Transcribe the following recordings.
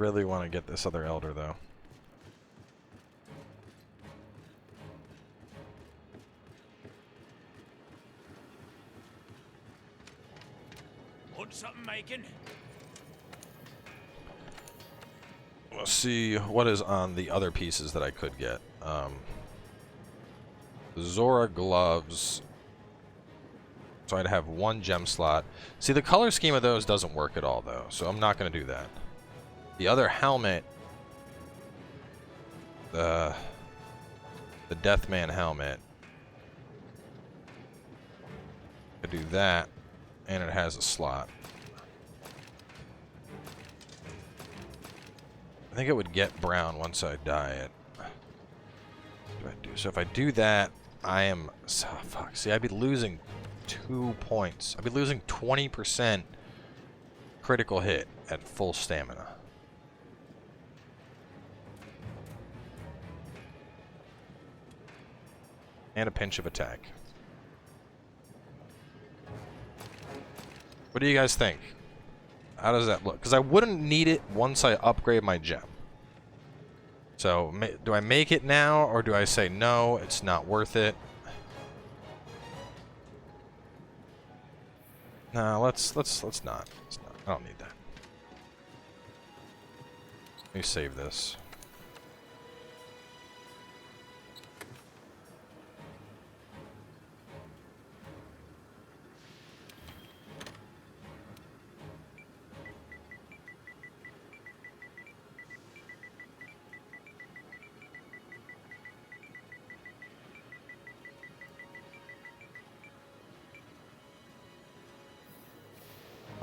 Really want to get this other elder, though. Want something making? Let's see what is on the other pieces that I could get. Zora gloves. So I'd have one gem slot. See, the color scheme of those doesn't work at all, though, so I'm not going to do that. The other helmet, the Deathman helmet, I do that, and it has a slot. I think it would get brown once I dye it. What do I do? So if I do that, I am... Oh, fuck. See, I'd be losing 2 points. I'd be losing 20% critical hit at full stamina. And a pinch of attack. What do you guys think? How does that look? Because I wouldn't need it once I upgrade my gem. So, do I make it now, or do I say no, it's not worth it? No, let's not. Let's not. I don't need that. Let me save this.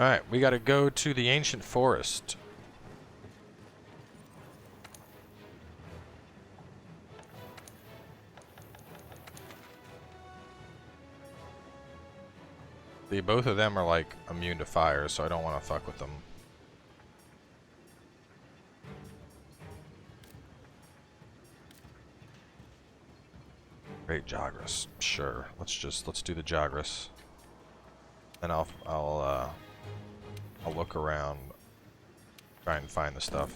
Alright, we gotta go to the ancient forest. See, both of them are like immune to fire, so I don't want to fuck with them. Great Jagras. Sure. Let's do the Jagras. And I'll look around, try and find the stuff.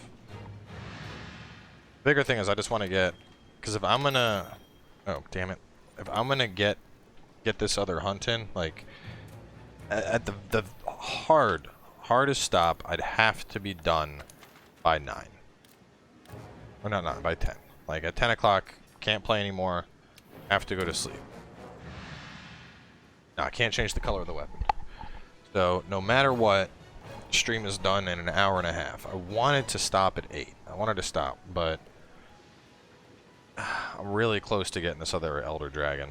Bigger thing is I just want to get, because if I'm gonna, oh damn it, if I'm gonna get this other hunt in, like at the hardest stop, I'd have to be done by 9, or not by 10. Like at 10 o'clock, can't play anymore, have to go to sleep. No, I can't change the color of the weapon. So no matter what, stream is done in an hour and a half. I wanted to stop at 8. I wanted to stop, but I'm really close to getting this other Elder Dragon.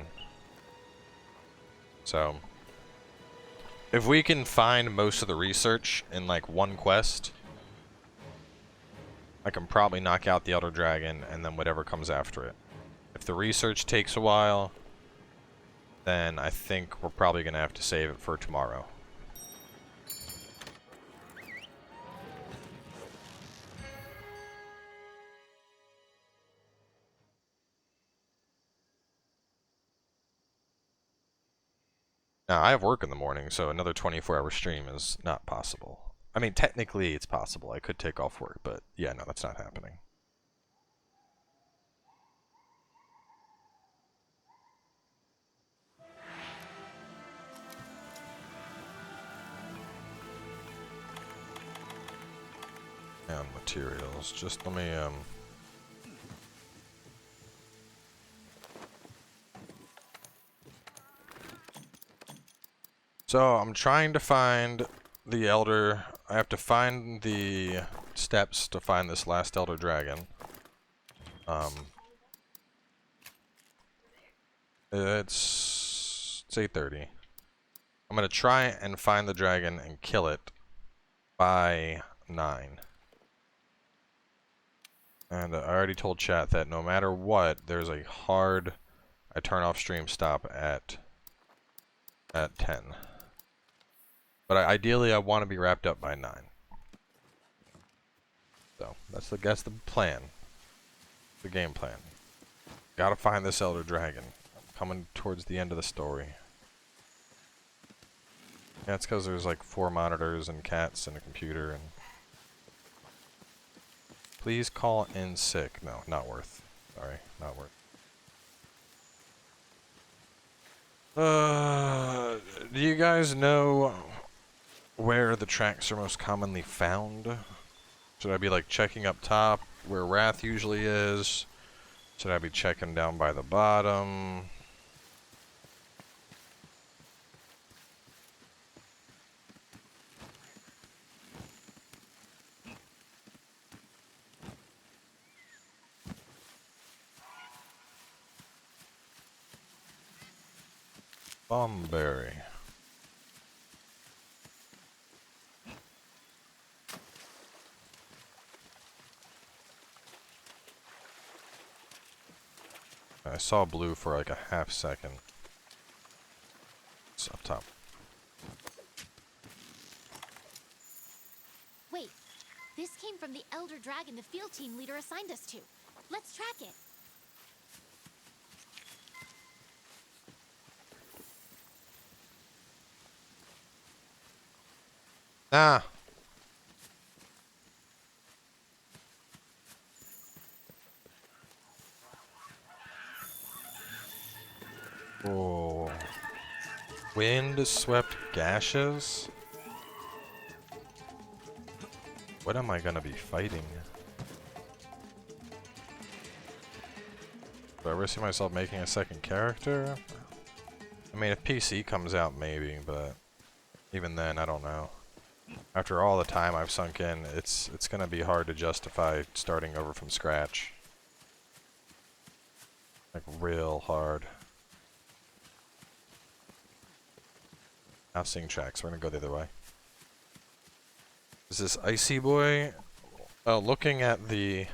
So if we can find most of the research in like one quest, I can probably knock out the Elder Dragon and then whatever comes after it. If the research takes a while, then I think we're probably going to have to save it for tomorrow. Now, I have work in the morning, so another 24-hour stream is not possible. I mean, technically it's possible. I could take off work, but yeah, no, that's not happening. And materials. Just let me, So, I'm trying to find the Elder... I have to find the steps to find this last Elder Dragon. It's 8:30. I'm gonna try and find the dragon and kill it by 9. And I already told chat that no matter what, there's a hard... I turn off stream stop at 10. But ideally, I want to be wrapped up by 9. So that's the plan, the game plan. Gotta find this Elder Dragon. I'm coming towards the end of the story. Yeah, it's because there's like 4 monitors and cats and a computer and Please call in sick. No, not worth. Sorry, not worth. Do you guys know where the tracks are most commonly found? Should I be like checking up top where Wrath usually is? Should I be checking down by the bottom? Bomberry. I saw blue for like a half second. It's up top. Wait, this came from the Elder Dragon the field team leader assigned us to. Let's track it. Ah! Oh. Wind swept gashes? What am I gonna be fighting? Do I ever see myself making a second character? I mean, if PC comes out, maybe, but even then, I don't know. After all the time I've sunk in, it's gonna be hard to justify starting over from scratch. Like, real hard. Now seeing tracks, we're gonna go the other way. Is this Icy Boy? Looking at the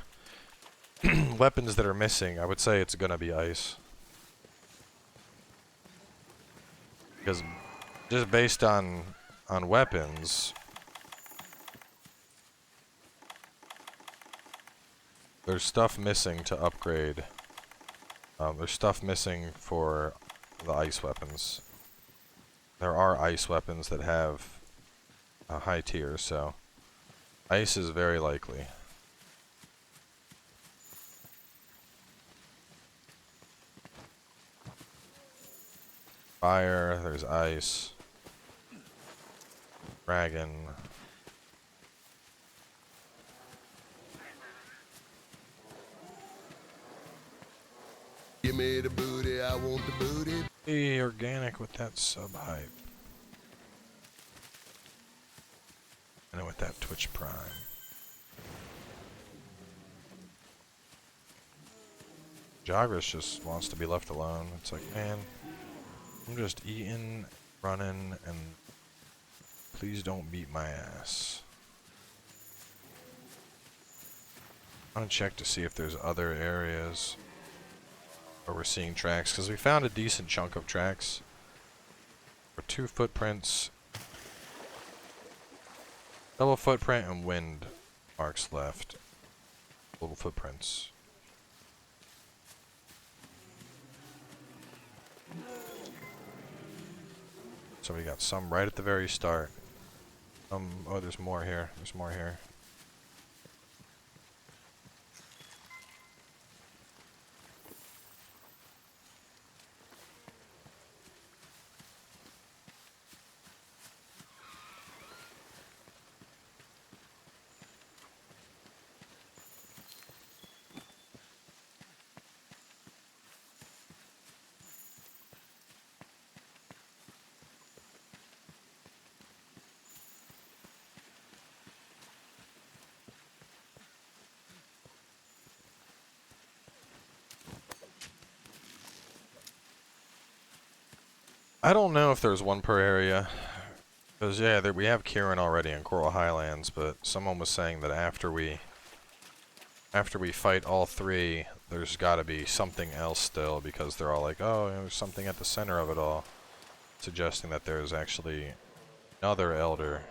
weapons that are missing, I would say it's gonna be ice. Because just based on weapons, there's stuff missing to upgrade. There's stuff missing for the ice weapons. There are ice weapons that have a high tier, so ice is very likely. Fire, there's ice. Dragon. Give me the booty, I want the booty. Be organic with that sub hype. And with that Twitch Prime. Jagras just wants to be left alone. It's like, man, I'm just eating, running, and please don't beat my ass. I want to check to see if there's other areas where we're seeing tracks, because we found a decent chunk of tracks. For 2 footprints, double footprint and wind marks left. Little footprints. So we got some right at the very start. Oh, there's more here. There's more here. I don't know if there's one per area, because yeah, we have Kieran already in Coral Highlands, but someone was saying that after we fight all 3, there's got to be something else still, because they're all like, oh, there's something at the center of it all, suggesting that there's actually another elder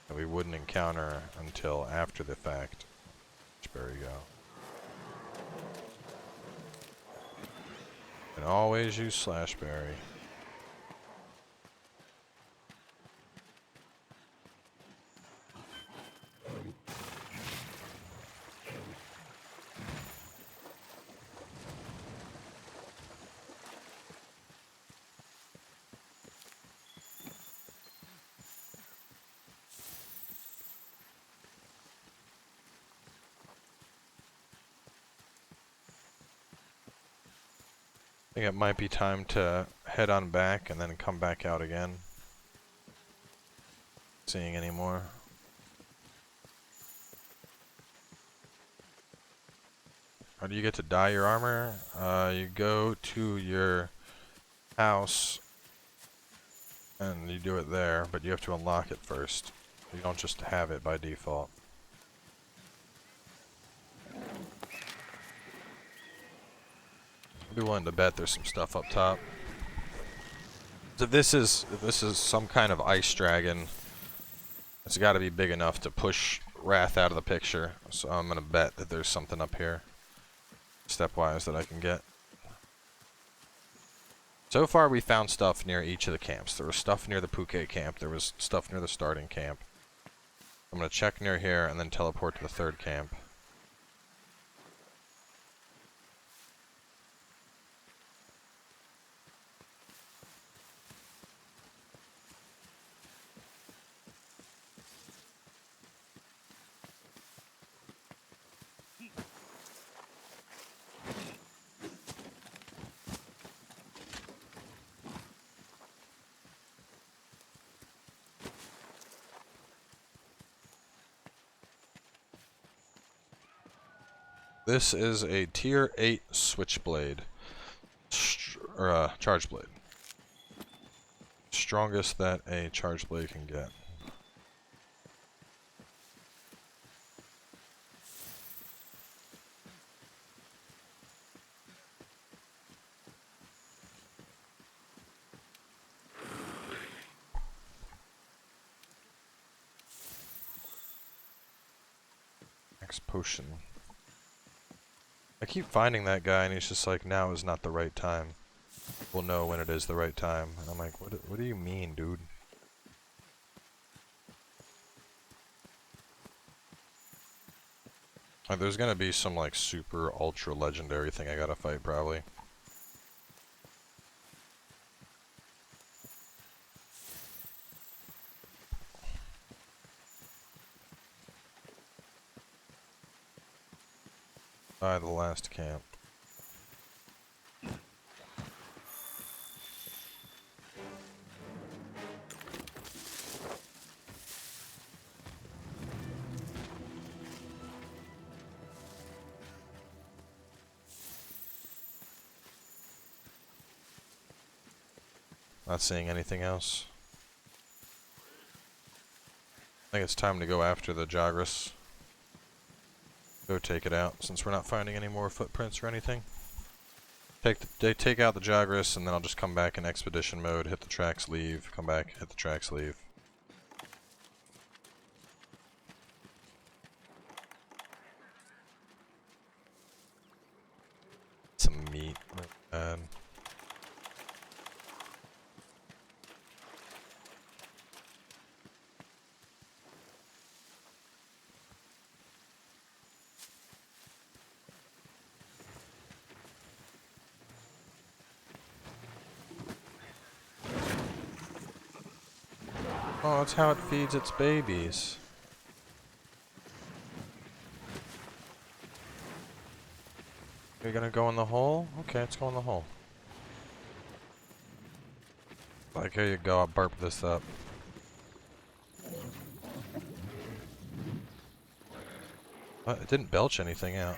that we wouldn't encounter until after the fact. There we go. And always use Slashberry. I think it might be time to head on back and then come back out again. Seeing any more. How do you get to dye your armor? You go to your house and you do it there, but you have to unlock it first. You don't just have it by default. I'd be willing to bet there's some stuff up top. So if this is some kind of ice dragon, it's got to be big enough to push Wrath out of the picture. So I'm gonna bet that there's something up here, stepwise, that I can get. So far, we found stuff near each of the camps. There was stuff near the Phuket camp. There was stuff near the starting camp. I'm gonna check near here and then teleport to the third camp. This is a tier 8 switchblade, charge blade. Strongest that a charge blade can get. Next potion. I keep finding that guy and he's just like, now is not the right time. We'll know when it is the right time. And I'm like, what do you mean, dude? Like, there's gonna be some like super ultra legendary thing I gotta fight probably. By the last camp. Not seeing anything else. I think it's time to go after the Jagras. Go take it out, since we're not finding any more footprints or anything. Take out the Jagras, and then I'll just come back in expedition mode, hit the tracks, leave, come back, hit the tracks, leave. Some meat, man. Oh, that's how it feeds its babies. Are you gonna go in the hole? Okay, let's go in the hole. Like, here you go, I'll burp this up. It didn't belch anything out.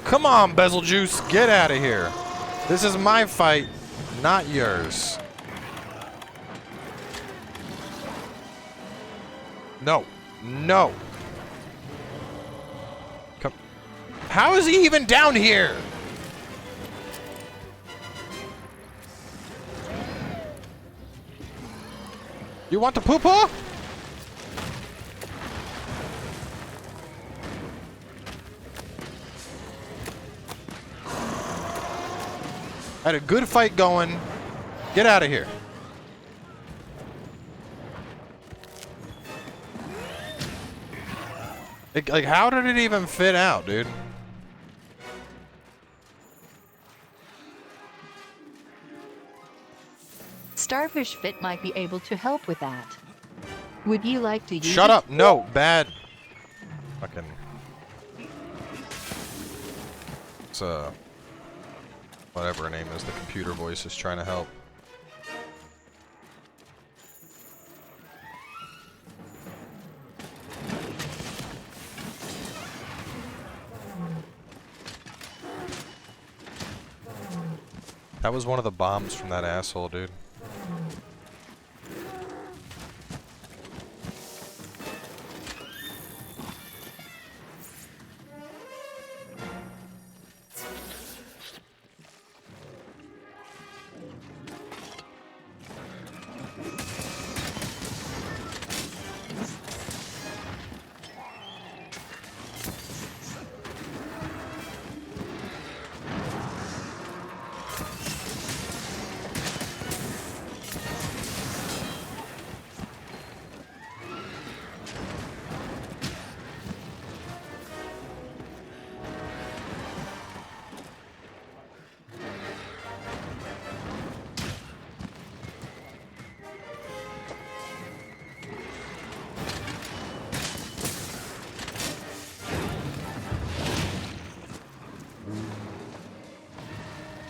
Come on, Bezeljuice, get out of here. This is my fight, not yours. No. No. Come. How is he even down here? You want the poo-poo? Had a good fight going. Get out of here. Like, how did it even fit out, dude? Starfish Fit might be able to help with that. Would you like to use Shut it? up. No, bad. Fucking. It's whatever her name is, the computer voice is trying to help. That was one of the bombs from that asshole, dude.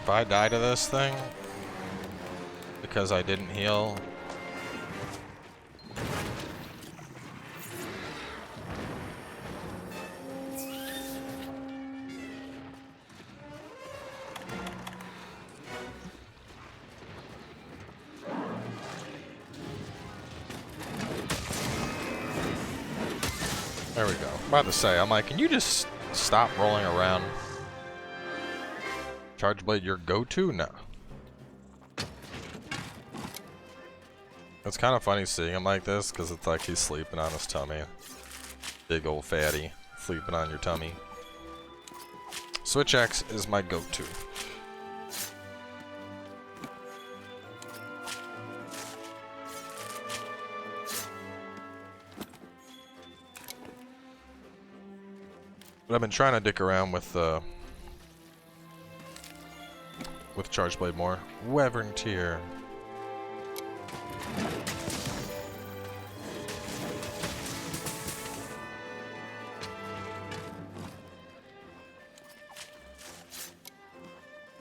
If I die to this thing because I didn't heal, there we go. I'm about to say, I'm like, can you just stop rolling around? Charge blade your go-to? No. It's kind of funny seeing him like this because it's like he's sleeping on his tummy. Big old fatty sleeping on your tummy. Switch X is my go-to. But I've been trying to dick around with Charge Blade more. Wyvern Tier.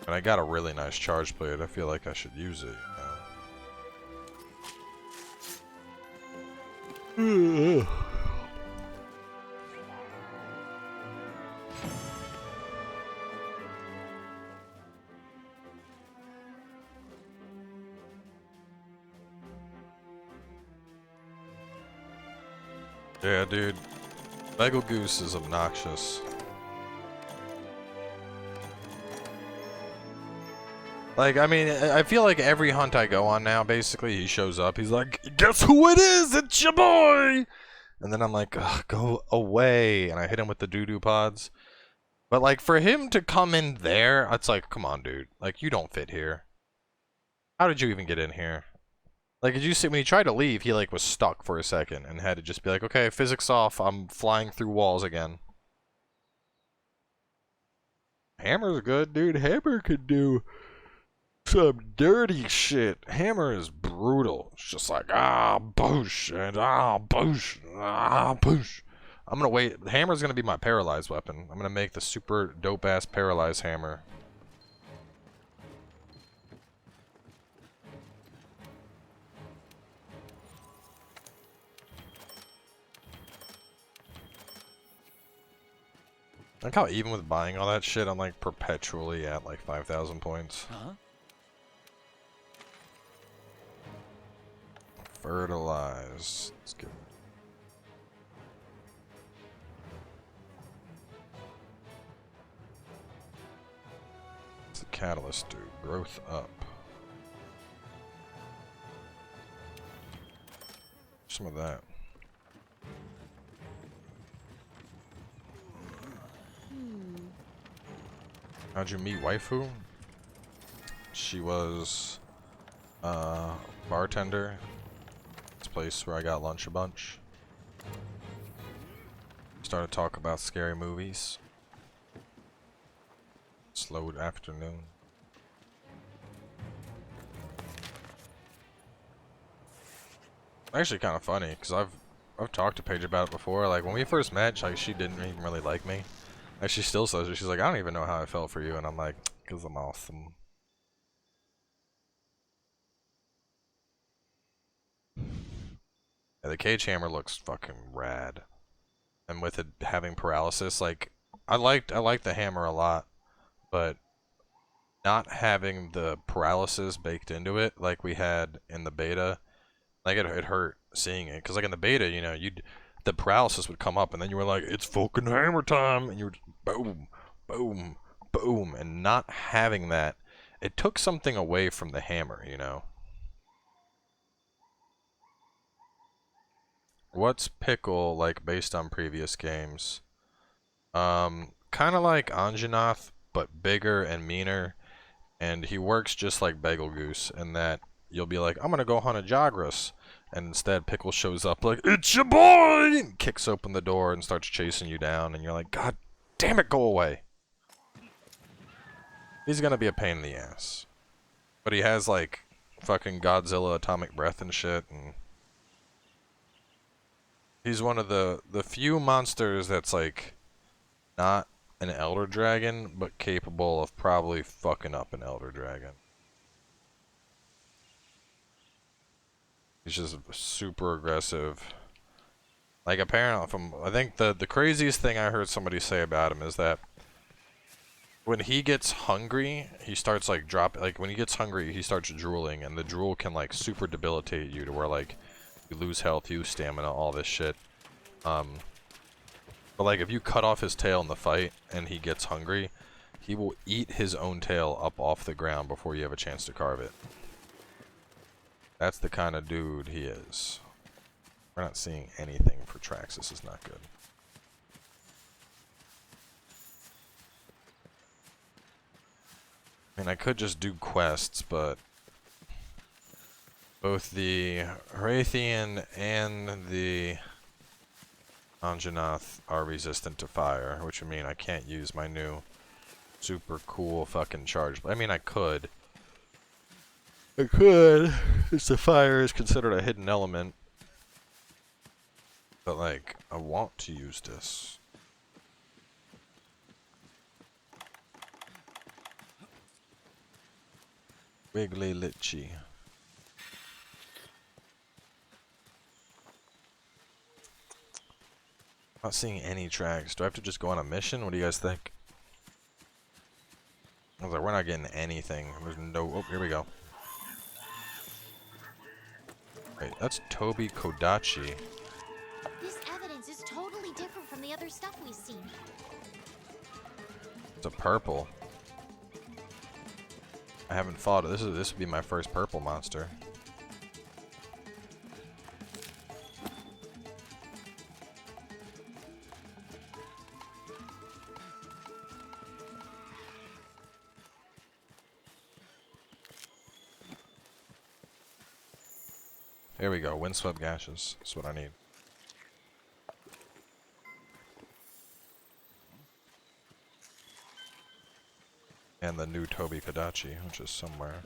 And I got a really nice Charge Blade. I feel like I should use it, you know? Yeah, dude. Bagel Goose is obnoxious. Like, I mean, I feel like every hunt I go on now, basically, he shows up. He's like, guess who it is? It's your boy! And then I'm like, ugh, go away. And I hit him with the doo-doo pods. But, like, for him to come in there, it's like, come on, dude. Like, you don't fit here. How did you even get in here? Like, did you see, when he tried to leave, he, like, was stuck for a second and had to just be like, okay, physics off, I'm flying through walls again. Hammer's good, dude. Hammer could do some dirty shit. Hammer is brutal. It's just like, boosh, and boosh, boosh. I'm gonna wait. Hammer's gonna be my paralyzed weapon. I'm gonna make the super dope-ass paralyzed hammer. Like how even with buying all that shit, I'm like perpetually at like 5,000 points. Huh? Fertilize. Let's get. What's the catalyst do? Growth up. Some of that. How'd you meet waifu? She was bartender. This place where I got lunch a bunch. Started to talk about scary movies. Slow afternoon. Actually kind of funny because I've talked to Paige about it before. Like when we first met, like she didn't even really like me. Like she still says it. She's like, I don't even know how I felt for you, and I'm like, because I'm awesome. Yeah, the cage hammer looks fucking rad, and with it having paralysis, like I liked the hammer a lot, but not having the paralysis baked into it like we had in the beta, like it hurt seeing it. Because like in the beta, you know, the paralysis would come up, and then you were like, it's fucking hammer time, and you would boom, boom, boom, and not having that, it took something away from the hammer, you know. What's Pickle like based on previous games? Kind of like Anjanath, but bigger and meaner, and he works just like Bagel Goose in that you'll be like, I'm gonna go hunt a Jagras, and instead Pickle shows up like, it's your boy, and kicks open the door and starts chasing you down, and you're like, God damn it, go away. He's gonna be a pain in the ass, but he has like fucking Godzilla atomic breath and shit, and he's one of the few monsters that's like not an Elder Dragon, but capable of probably fucking up an Elder Dragon. He's just super aggressive. Like apparently, I think the craziest thing I heard somebody say about him is that when he gets hungry, he starts like when he gets hungry, he starts drooling, and the drool can like super debilitate you to where like you lose health, you lose stamina, all this shit. But like if you cut off his tail in the fight and he gets hungry, he will eat his own tail up off the ground before you have a chance to carve it. That's the kind of dude he is. We're not seeing anything for tracks. This is not good. I mean, I could just do quests, but both the Rathian and the Anjanath are resistant to fire, which would mean I can't use my new super cool fucking charge. I mean, I could. Since the fire is considered a hidden element. But, like, I want to use this. Wiggly Litchi. Not seeing any tracks. Do I have to just go on a mission? What do you guys think? I was like, we're not getting anything. There's no... Oh, here we go. Wait, that's Toby Kodachi. This evidence is totally different from the other stuff we've seen. It's a purple. I haven't fought it. This would be my first purple monster. Here we go, windswept gashes. That's what I need. And the new Toby Kodachi, which is somewhere.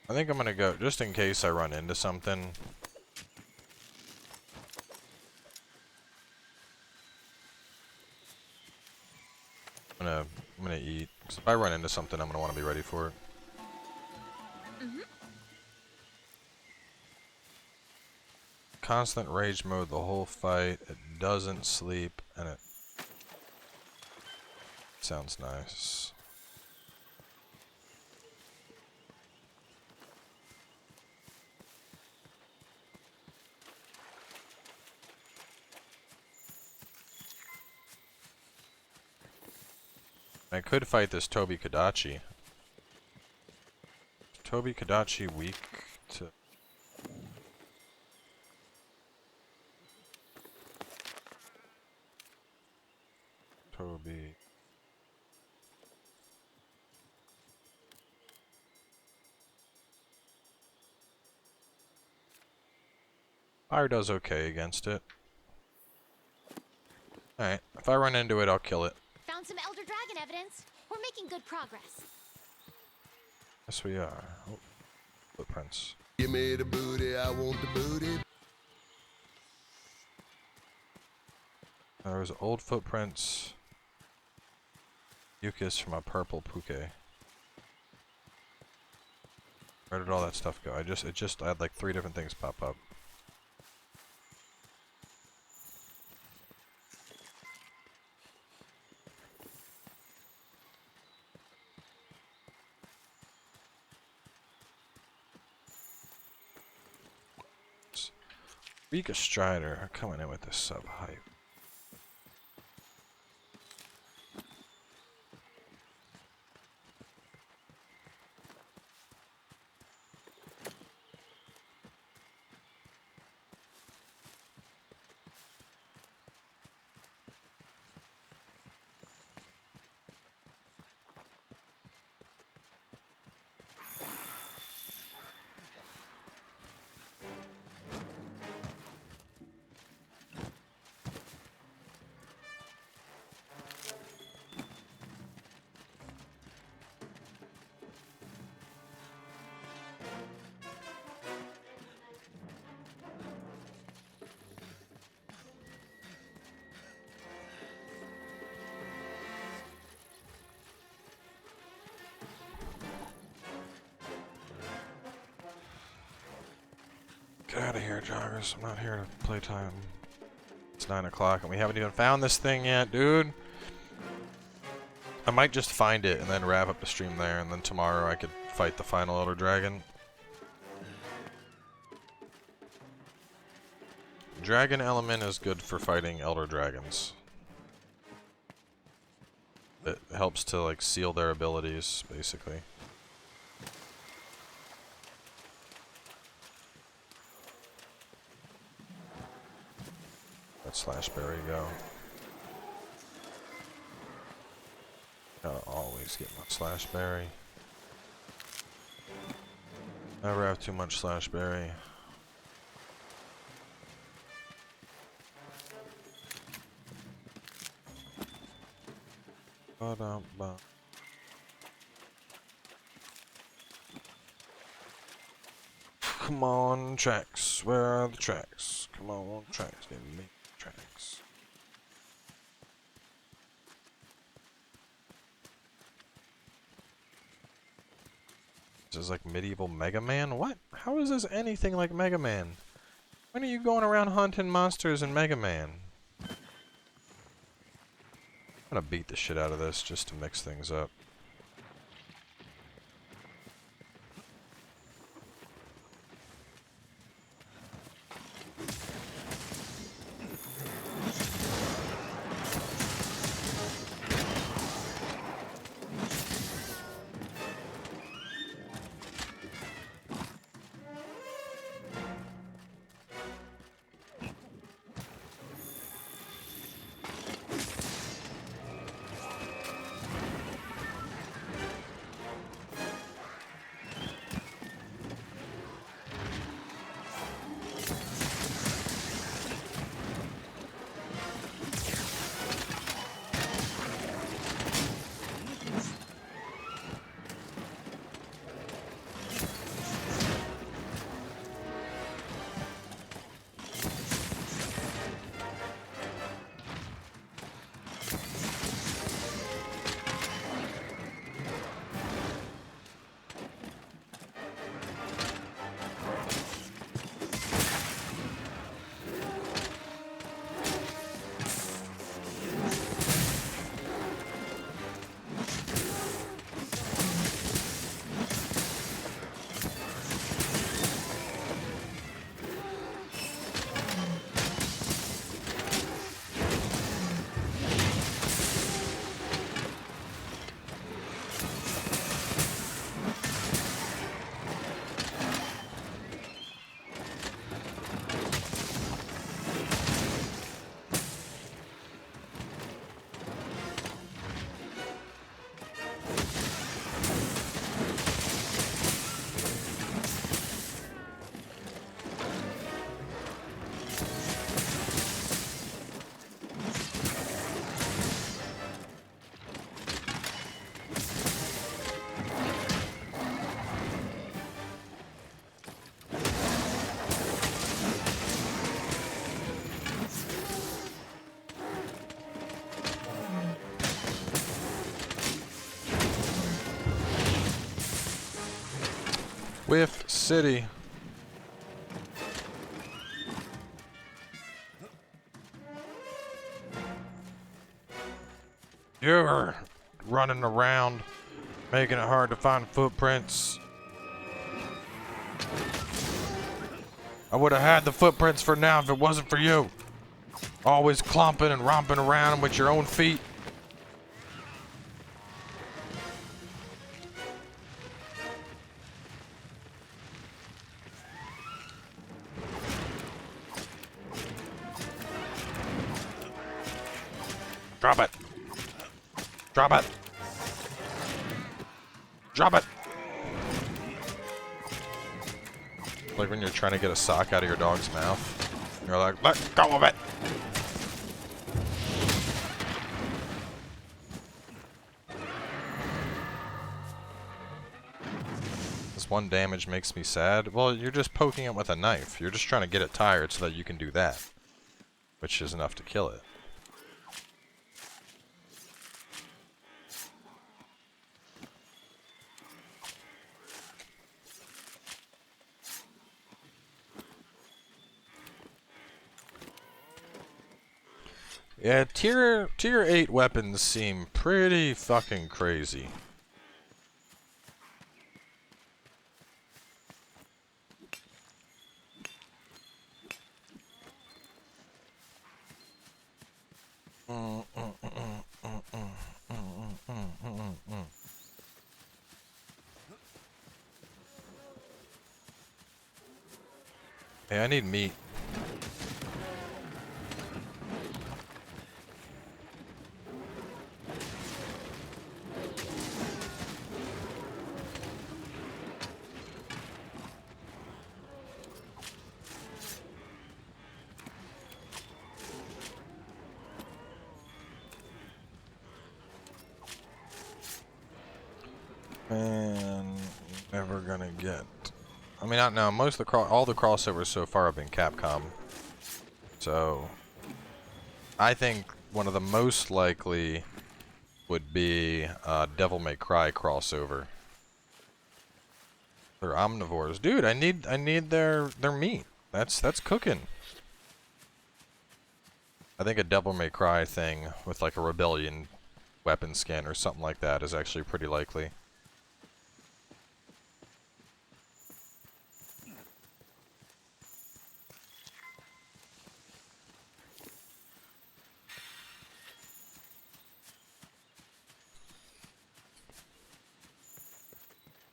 I think I'm gonna go, just in case I run into something. I'm gonna eat. 'Cause if I run into something, I'm gonna want to be ready for it. constant rage mode the whole fight. It doesn't sleep, and it sounds nice. I could fight this Toby Kodachi. Toby Kodachi weak to... Toby... Fire does okay against it. Alright, if I run into it, I'll kill it. Found some Elder Dragon evidence. We're making good progress. Yes, we are. Oh, footprints. Give me the booty, I want the booty. There was old footprints. Mucus from a purple puke. Where did all that stuff go? I had like 3 different things pop up. Rika Strider coming in with this sub hype. Get out of here, joggers. I'm not here to play time. It's 9 o'clock and we haven't even found this thing yet, dude. I might just find it and then wrap up the stream there, and then tomorrow I could fight the final Elder Dragon. Dragon element is good for fighting Elder Dragons. It helps to like seal their abilities, basically. Let Slashberry go. Gotta always get my Slashberry. Never have too much Slashberry. Ba-dum-ba. Come on, tracks. Where are the tracks? Come on, tracks. Give me tracks. This is like medieval Mega Man? What? How is this anything like Mega Man? When are you going around hunting monsters in Mega Man? I'm gonna beat the shit out of this just to mix things up. city. You're running around, making it hard to find footprints. I would have had the footprints for now if it wasn't for you. Always clomping and romping around with your own feet. Drop it. Drop it. Drop it. Like when you're trying to get a sock out of your dog's mouth. You're like, let go of it. This one damage makes me sad. Well, you're just poking it with a knife. You're just trying to get it tired so that you can do that. Which is enough to kill it. Yeah, tier 8 weapons seem pretty fucking crazy. Hey, I need meat. And never gonna get. I mean, not now. Most of the all the crossovers so far have been Capcom. So, I think one of the most likely would be Devil May Cry crossover. They're omnivores, dude. I need their meat. That's cooking. I think a Devil May Cry thing with like a Rebellion weapon skin or something like that is actually pretty likely.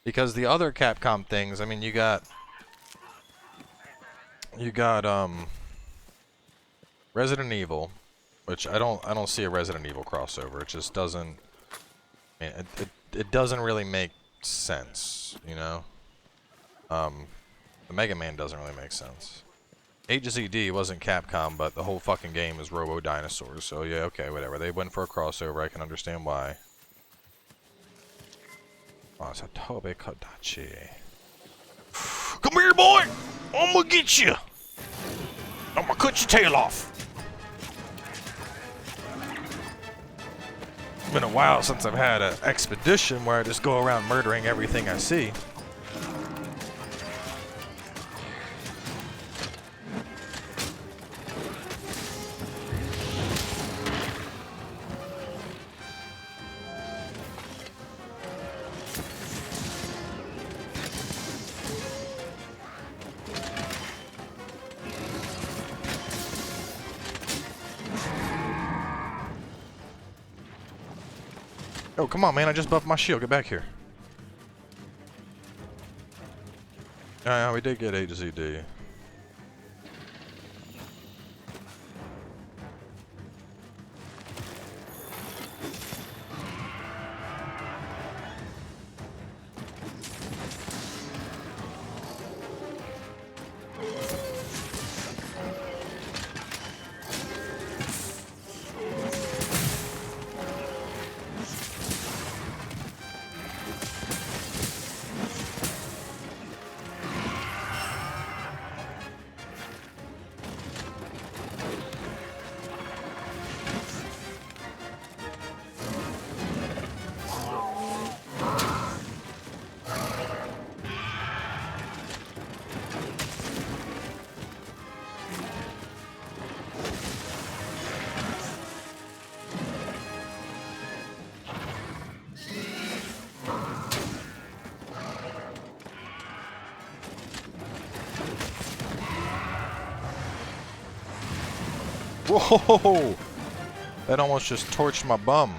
Because the other Capcom things, I mean, you got Resident Evil, which I don't see a Resident Evil crossover. It just doesn't. I mean, it doesn't really make sense, you know. The Mega Man doesn't really make sense. HZD wasn't Capcom, but the whole fucking game is Robo Dinosaurs. So yeah, okay, whatever. They went for a crossover. I can understand why. Oh, it's a Toby Kodachi. Come here, boy! I'm gonna get you! I'm gonna cut your tail off! It's been a while since I've had an expedition where I just go around murdering everything I see. Oh, come on, man. I just buffed my shield. Get back here. Yeah, we did get A to ZD. Whoa! That almost just torched my bum.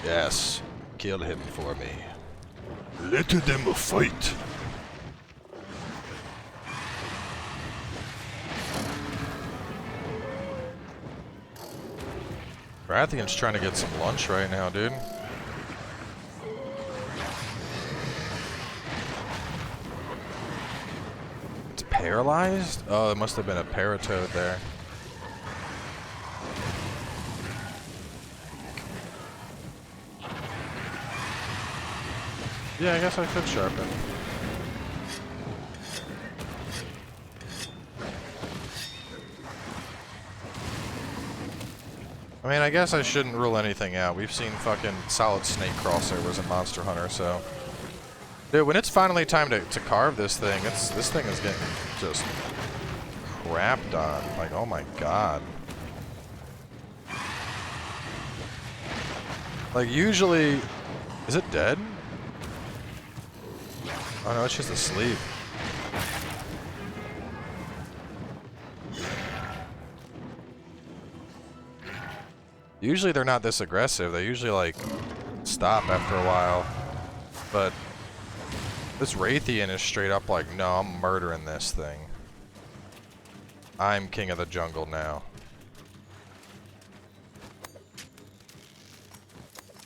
Yes, kill him for me. Let them fight. Rathian's trying to get some lunch right now, dude. It's paralyzed? Oh, it must have been a paratoad there. Yeah, I guess I could sharpen. I mean, I guess I shouldn't rule anything out. We've seen fucking solid snake crossovers in Monster Hunter, so... Dude, when it's finally time to carve this thing, this thing is getting just crapped on. Like, oh my god. Like, usually... Is it dead? Oh no, it's just asleep. Usually they're not this aggressive. They usually like stop after a while. But this Rathian is straight up like, no, I'm murdering this thing. I'm king of the jungle now.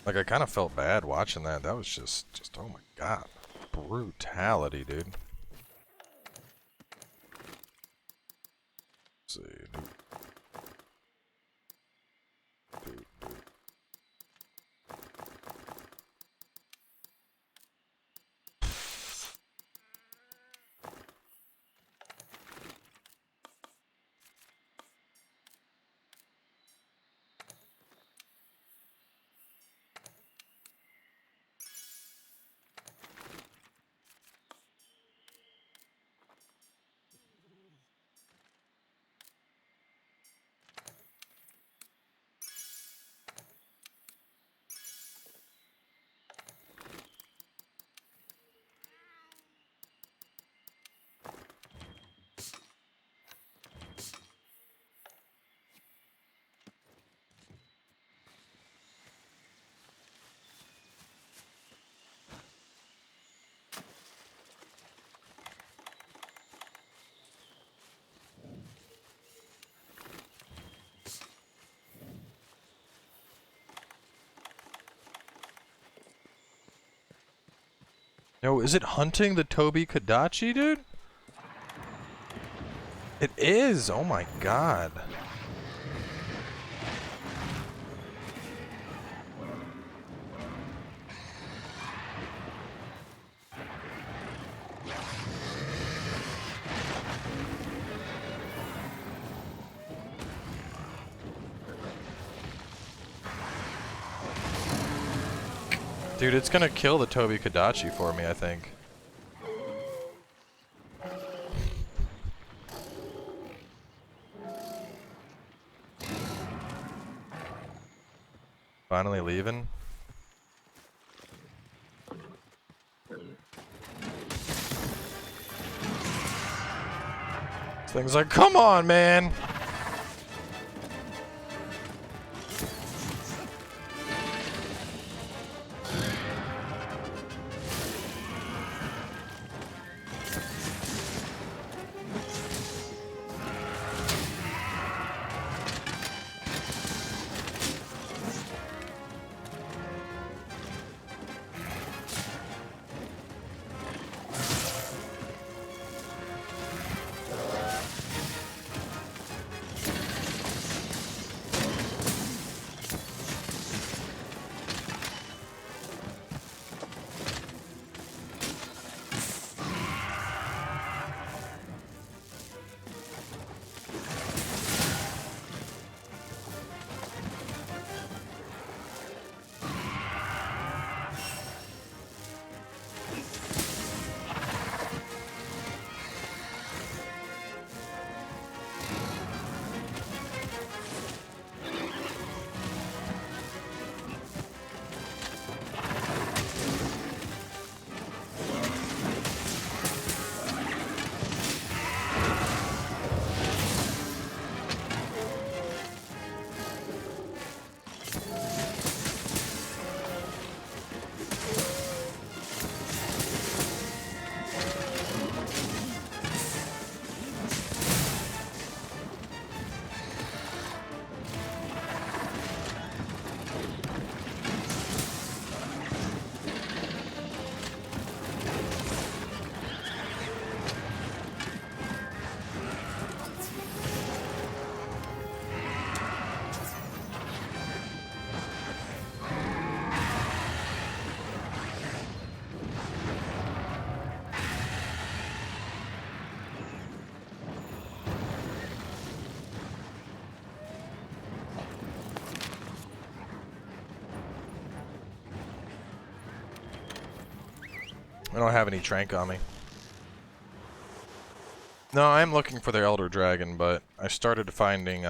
Like, I kind of felt bad watching that. That was just oh my god. Brutality, dude. Let's see, dude. Yo, is it hunting the Toby Kodachi, dude? It is! Oh my god. Dude, it's gonna kill the Toby Kodachi for me, I think. Finally leaving. This thing's like, come on, man! I don't have any trank on me. No, I am looking for the Elder Dragon, but I started finding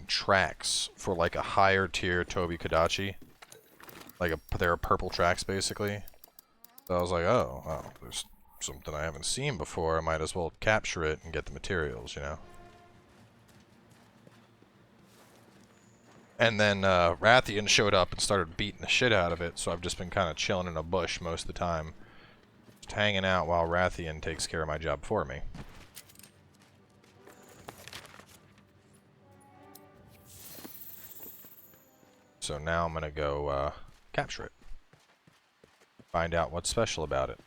tracks for like a higher tier Toby Kodachi. Like they're purple tracks basically. So I was like, oh, well, there's something I haven't seen before. I might as well capture it and get the materials, you know. And then Rathian showed up and started beating the shit out of it, so I've just been kind of chilling in a bush most of the time. Just hanging out while Rathian takes care of my job for me. So now I'm gonna go capture it. Find out what's special about it.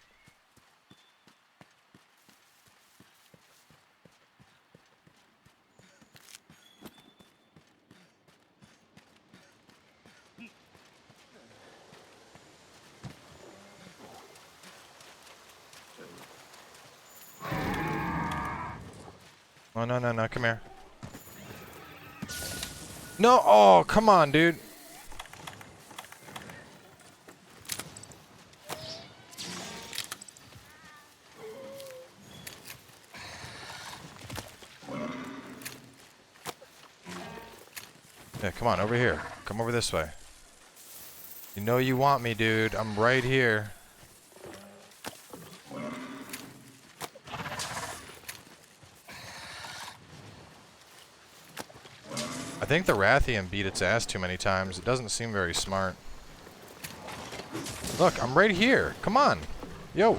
Oh, no, no, no, come here. No, oh, come on, dude. Yeah, come on, over here. Come over this way. You know you want me, dude. I'm right here. I think the Rathian beat its ass too many times. It doesn't seem very smart. Look, I'm right here. Come on. Yo.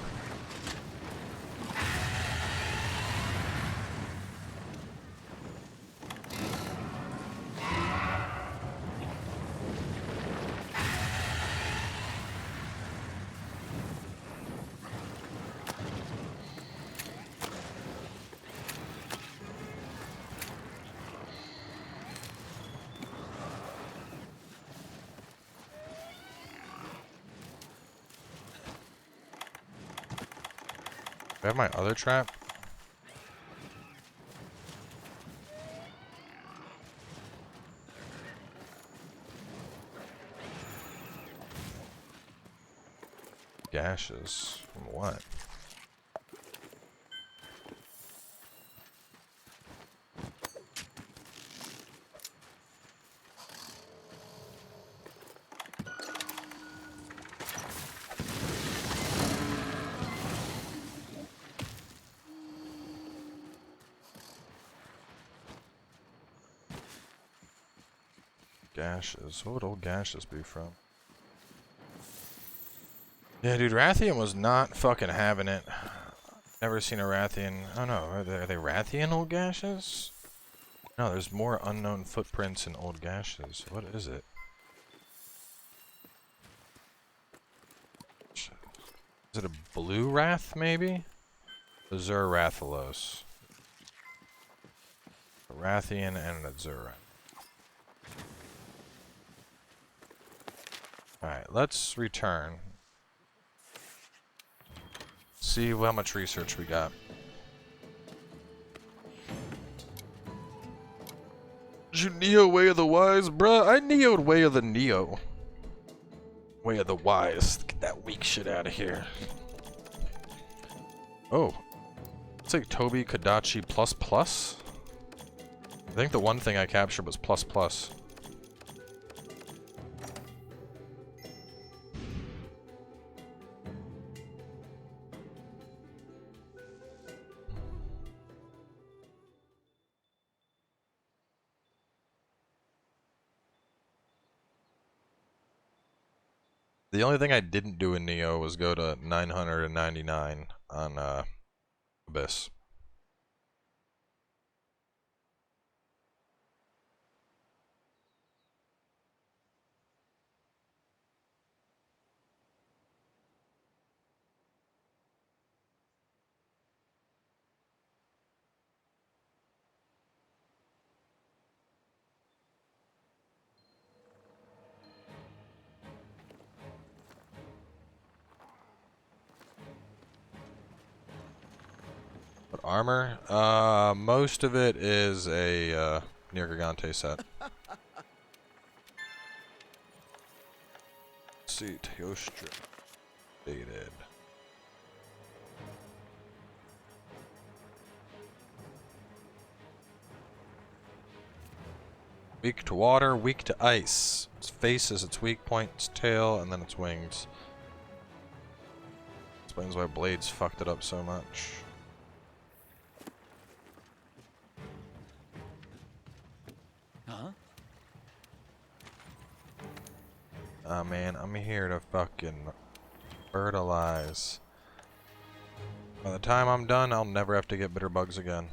Do I have my other trap? Gashes? From what? Gashes. What would old gashes be from? Yeah, dude, Rathian was not fucking having it. Never seen a Rathian. Oh no, are they Rathian old gashes? No, there's more unknown footprints in old gashes. What is it? Is it a blue Wrath, maybe? Azure Rathalos. A Rathian and an Azure. Alright, let's return. See how much research we got. Did you Neo Way of the Wise? Bruh, I Neo'd Way of the Neo. Way of the Wise. Get that weak shit out of here. Oh. It's like Toby Kodachi plus plus? I think the one thing I captured was plus plus. The only thing I didn't do in Neo was go to 999 on Abyss. What armor? Most of it is a Near Gigante set. Let's see, Teostra. Dated. Weak to water, weak to ice. Its face is its weak point, its tail, and then its wings. Explains why Blades fucked it up so much. Huh? Ah man, I'm here to fucking fertilize. By the time I'm done, I'll never have to get bitter bugs again.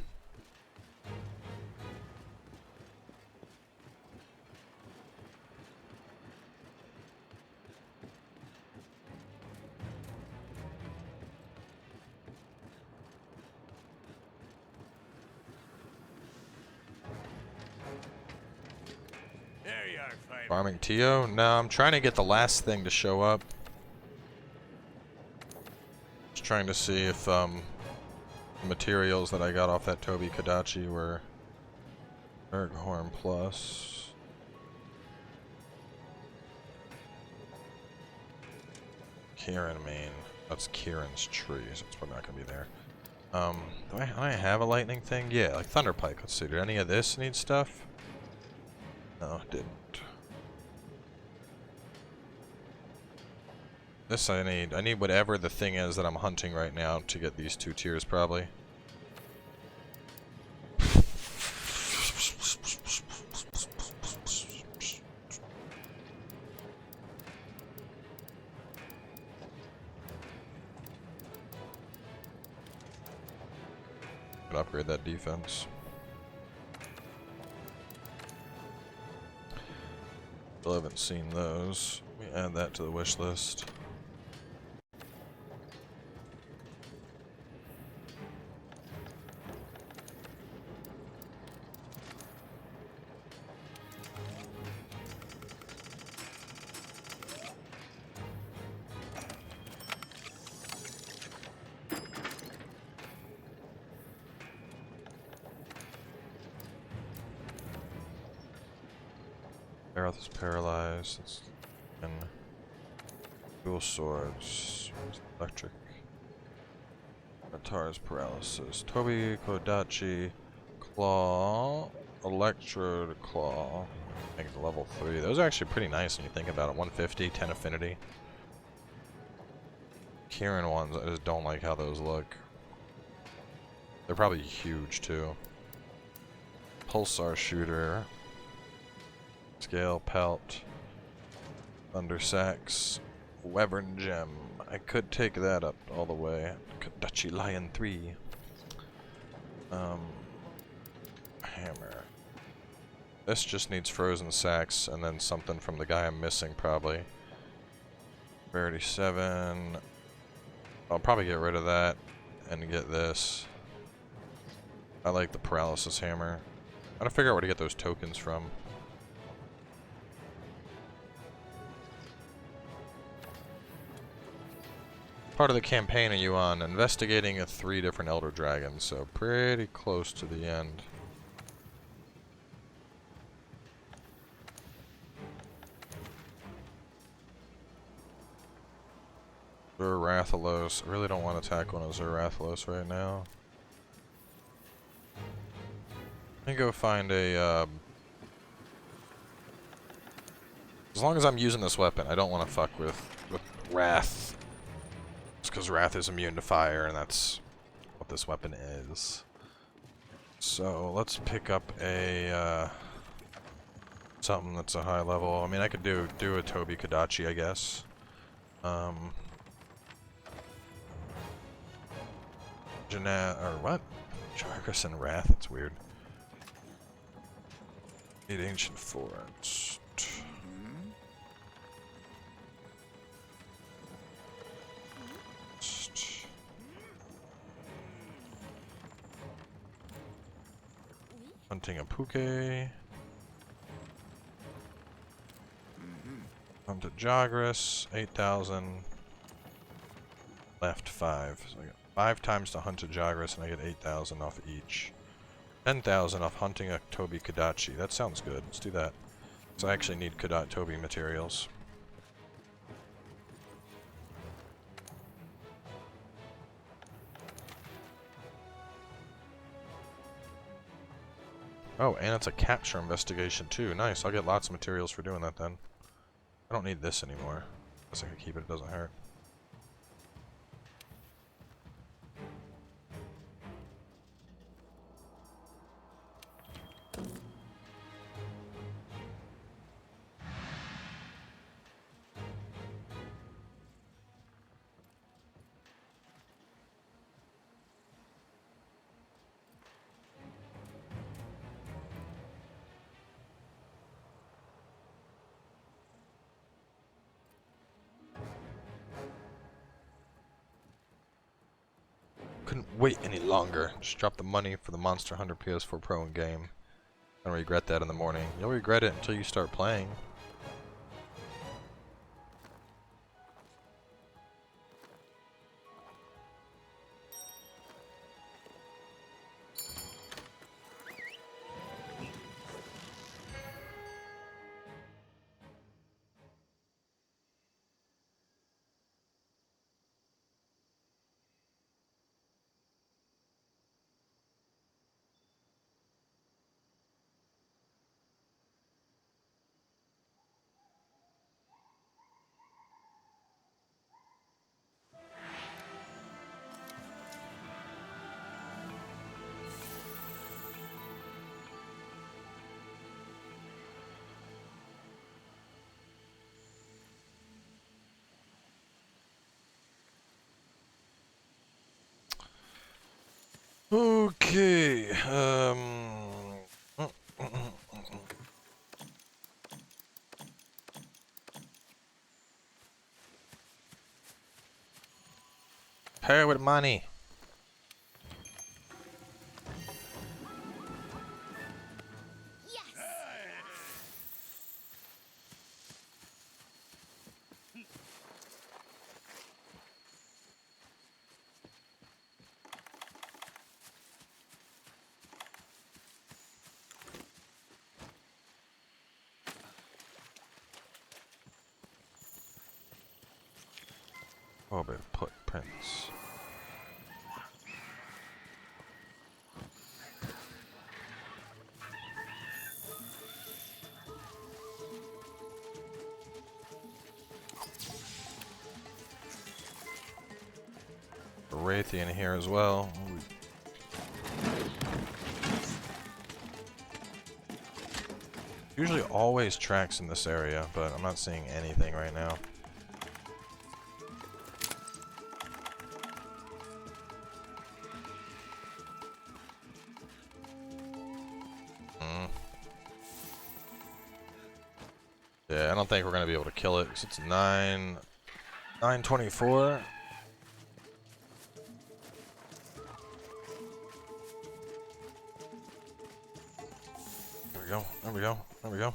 There you are, Five. Farming Tio? No, I'm trying to get the last thing to show up. Just trying to see if the materials that I got off that Toby Kodachi were Erghorn Plus. Kieran main. That's Kieran's tree, so it's probably not gonna be there. Do I have a lightning thing? Yeah, like Thunderpike. Let's see. Did any of this need stuff? No, it didn't. This I need. I need whatever the thing is that I'm hunting right now to get these 2 tiers, probably. Could upgrade that defense. Still haven't seen those. We add that to the wish list. Aeroth is paralyzed. It's and dual swords. Electric. Atar's paralysis. Toby Kodachi Claw. Electrode Claw. I think it's level 3. Those are actually pretty nice when you think about it. 150, 10 affinity. Kieran ones, I just don't like how those look. They're probably huge too. Pulsar Shooter. Scale Pelt, Thunder Sax, Wyvern Gem. I could take that up all the way. Kodachi Lion 3. Hammer. This just needs Frozen Sax and then something from the guy I'm missing probably. Rarity 7. I'll probably get rid of that and get this. I like the Paralysis Hammer. I gotta figure out where to get those tokens from. Part of the campaign are you on? Investigating 3 different Elder Dragons, so pretty close to the end. Rathalos. I really don't want to attack one of Rathalos right now. Let me go find a as long as I'm using this weapon, I don't want to fuck with Wrath. Just because Wrath is immune to fire, and that's what this weapon is. So let's pick up a something that's a high level. I mean, I could do a Toby Kodachi, I guess. Or what? Jargus and Wrath. That's weird. Need Ancient Forest. Hunting a Puke. Hunt a Jagras. 8,000. Left 5. So I got 5 times to hunt a Jagras and I get 8,000 off each. 10,000 off hunting a Toby Kodachi. That sounds good. Let's do that. So I actually need Toby materials. Oh, and it's a capture investigation too. Nice. I'll get lots of materials for doing that then. I don't need this anymore. Guess I can keep it. It doesn't hurt. Couldn't wait any longer. Just drop the money for the Monster Hunter PS4 Pro in game. Don't regret that in the morning. You'll regret it until you start playing. Okay, Pay with money. Yes! Oh, but footprints. Rathian here as well. Usually always tracks in this area, but I'm not seeing anything right now. Yeah, I don't think we're gonna be able to kill it because it's 9:24. There we go. There we go. There we go.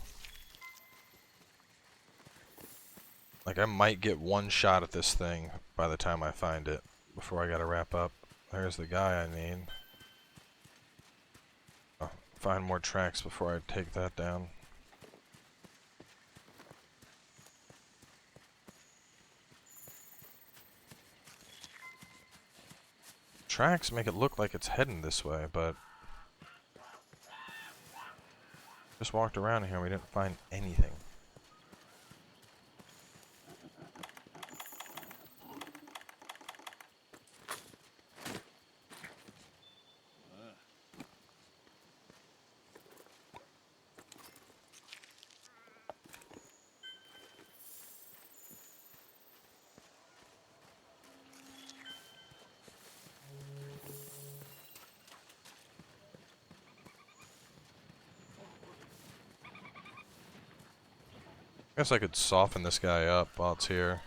Like I might get one shot at this thing by the time I find it before I gotta wrap up. There's the guy I need. Oh, find more tracks before I take that down. Tracks make it look like it's heading this way, but just walked around here and we didn't find anything. I guess I could soften this guy up while it's here.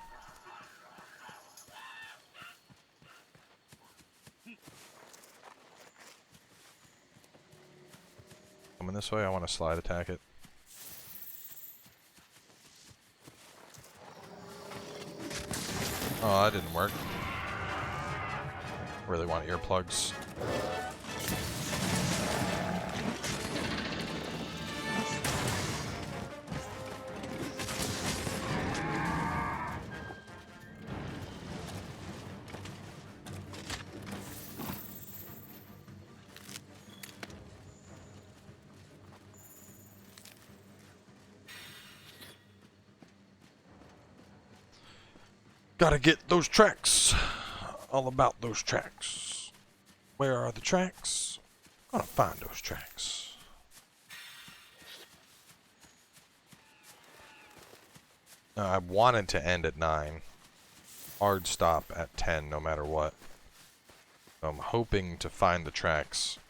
Coming this way, I want to slide attack it. Oh, that didn't work. Really want earplugs. Gotta get those tracks. All about those tracks. Where are the tracks? Gonna find those tracks. I wanted to end at 9. Hard stop at 10 no matter what. So I'm hoping to find the tracks.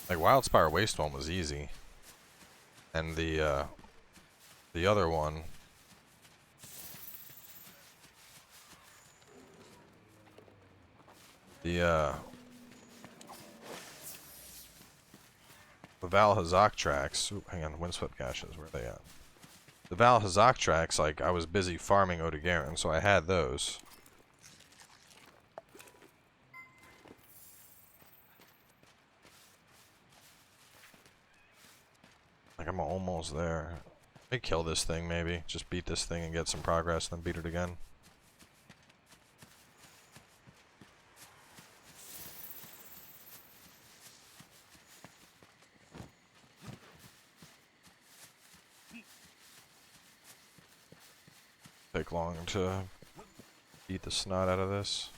Like Wildspire Waste one was easy. And the other one, the Val Hazak tracks. Ooh, hang on, Windswept Caches, where are they at? The Val Hazak tracks, like, I was busy farming Odegarin, so I had those. Like, I'm almost there. Let me kill this thing, maybe. Just beat this thing and get some progress, then beat it again. Take long to beat the snot out of this.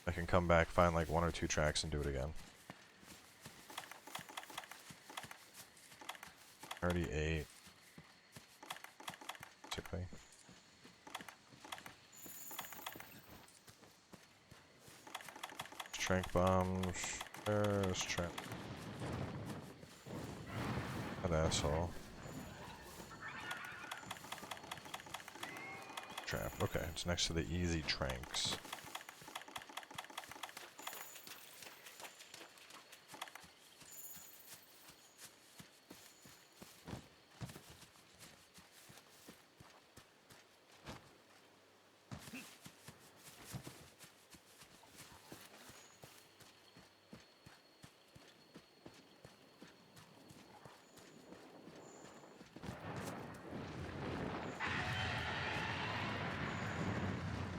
I can come back, find like 1 or 2 tracks and do it again. 38. Basically. Trank bombs. There's trap. That asshole. Trap. Okay, it's next to the easy tranks.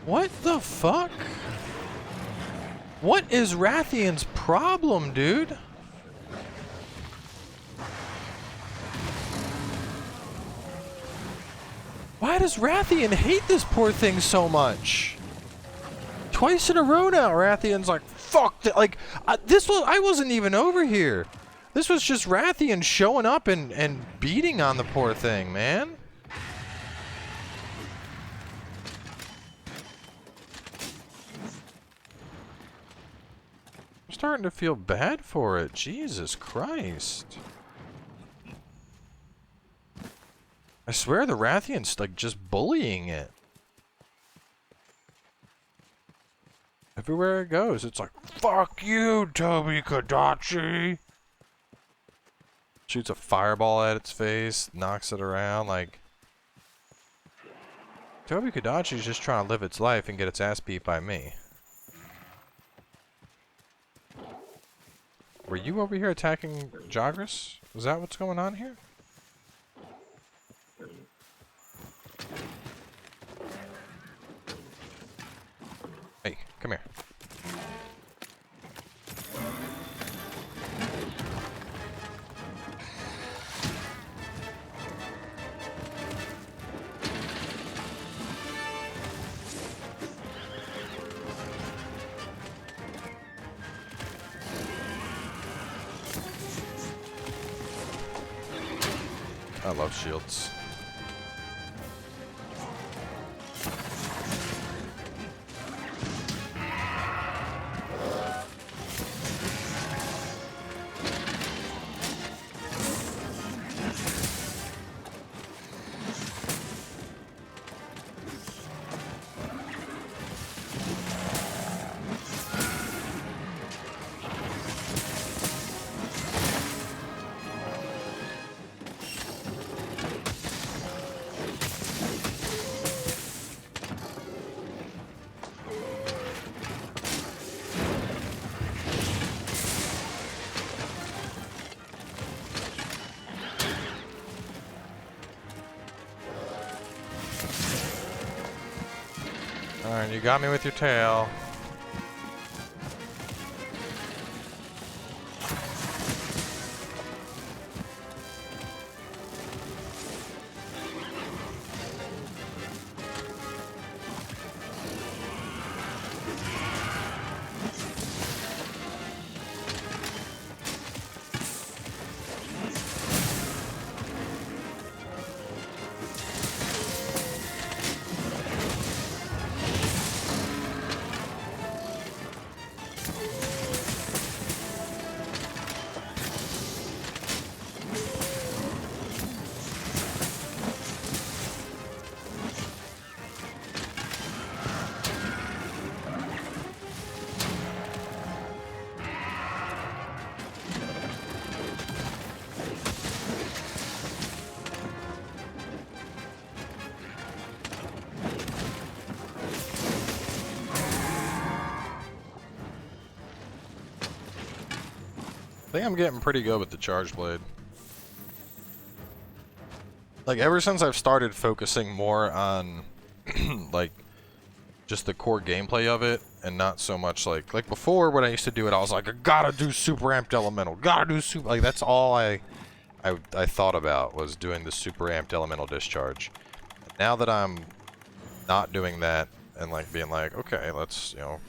What the fuck? What is Rathian's problem, dude? Why does Rathian hate this poor thing so much? Twice in a row now, Rathian's like, fuck that. Like, I wasn't even over here. This was just Rathian showing up and beating on the poor thing, man. Starting to feel bad for it. Jesus Christ. I swear the Rathian's like just bullying it. Everywhere it goes, it's like, fuck you, Toby Kodachi. Shoots a fireball at its face, knocks it around, like... Toby Kodachi's just trying to live its life and get its ass beat by me. Were you over here attacking Jagras? Is that what's going on here? Hey, come here. I love shields. Alright, you got me with your tail. I think I'm getting pretty good with the charge blade. Like, ever since I've started focusing more on, like, just the core gameplay of it, and not so much, like before when I used to do it, I was like, I gotta do super amped elemental, gotta do super, like, that's all I thought about, was doing the super amped elemental discharge. Now that I'm not doing that, and, like, being like, okay, let's, you know,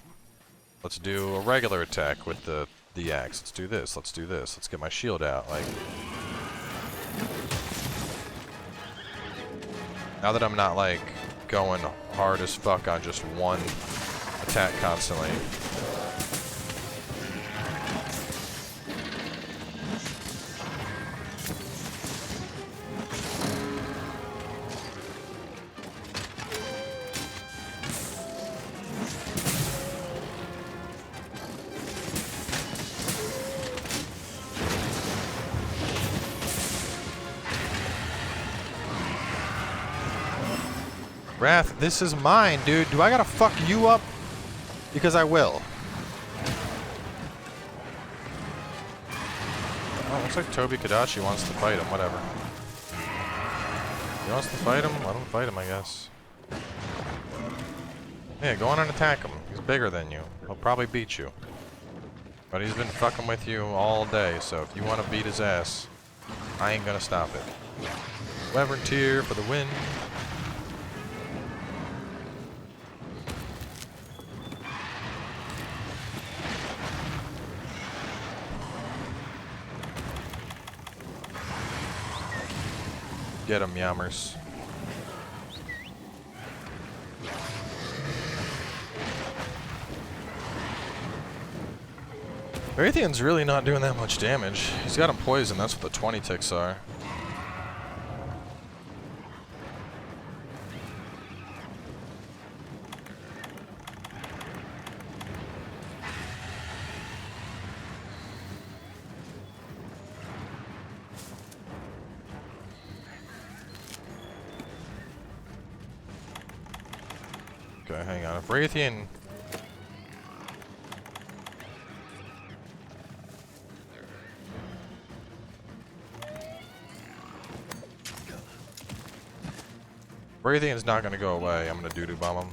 let's do a regular attack with the axe, let's do this, let's get my shield out, like... Now that I'm not, like, going hard as fuck on just one attack constantly. Wrath, this is mine, dude. Do I gotta fuck you up? Because I will. Oh, looks like Toby Kodachi wants to fight him. Whatever. He wants to fight him? Let him fight him, I guess. Yeah, go on and attack him. He's bigger than you. He'll probably beat you. But he's been fucking with you all day, so if you want to beat his ass, I ain't gonna stop it. Wyvern Tear for the win. Get him, yammers. Verithian's really not doing that much damage. He's got him poisoned, that's what the 20 ticks are. Okay, hang on. If Rathian... Rathian's not gonna go away. I'm gonna doo-doo bomb him.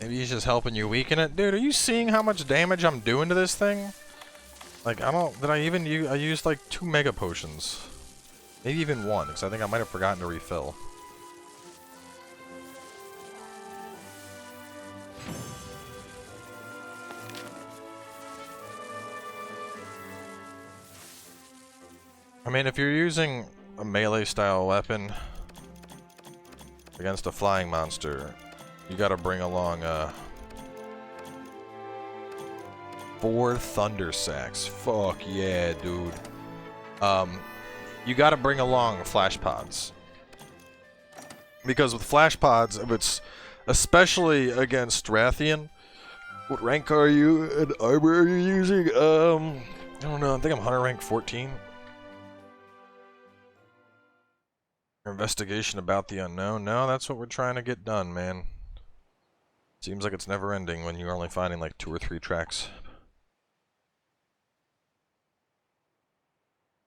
Maybe he's just helping you weaken it. Dude, are you seeing how much damage I'm doing to this thing? Like, I don't... Did I even use... I used like 2 mega potions. Maybe even 1, because I think I might have forgotten to refill. I mean, if you're using a melee style weapon against a flying monster, you gotta bring along 4 thunder sacks. Fuck yeah, dude. You gotta bring along flash pods. Because with flash pods, if it's especially against Rathian, what rank are you and armor are you using? I don't know, I think I'm hunter rank 14. Investigation about the unknown. No, that's what we're trying to get done, man. Seems like it's never ending when you're only finding like 2 or 3 tracks.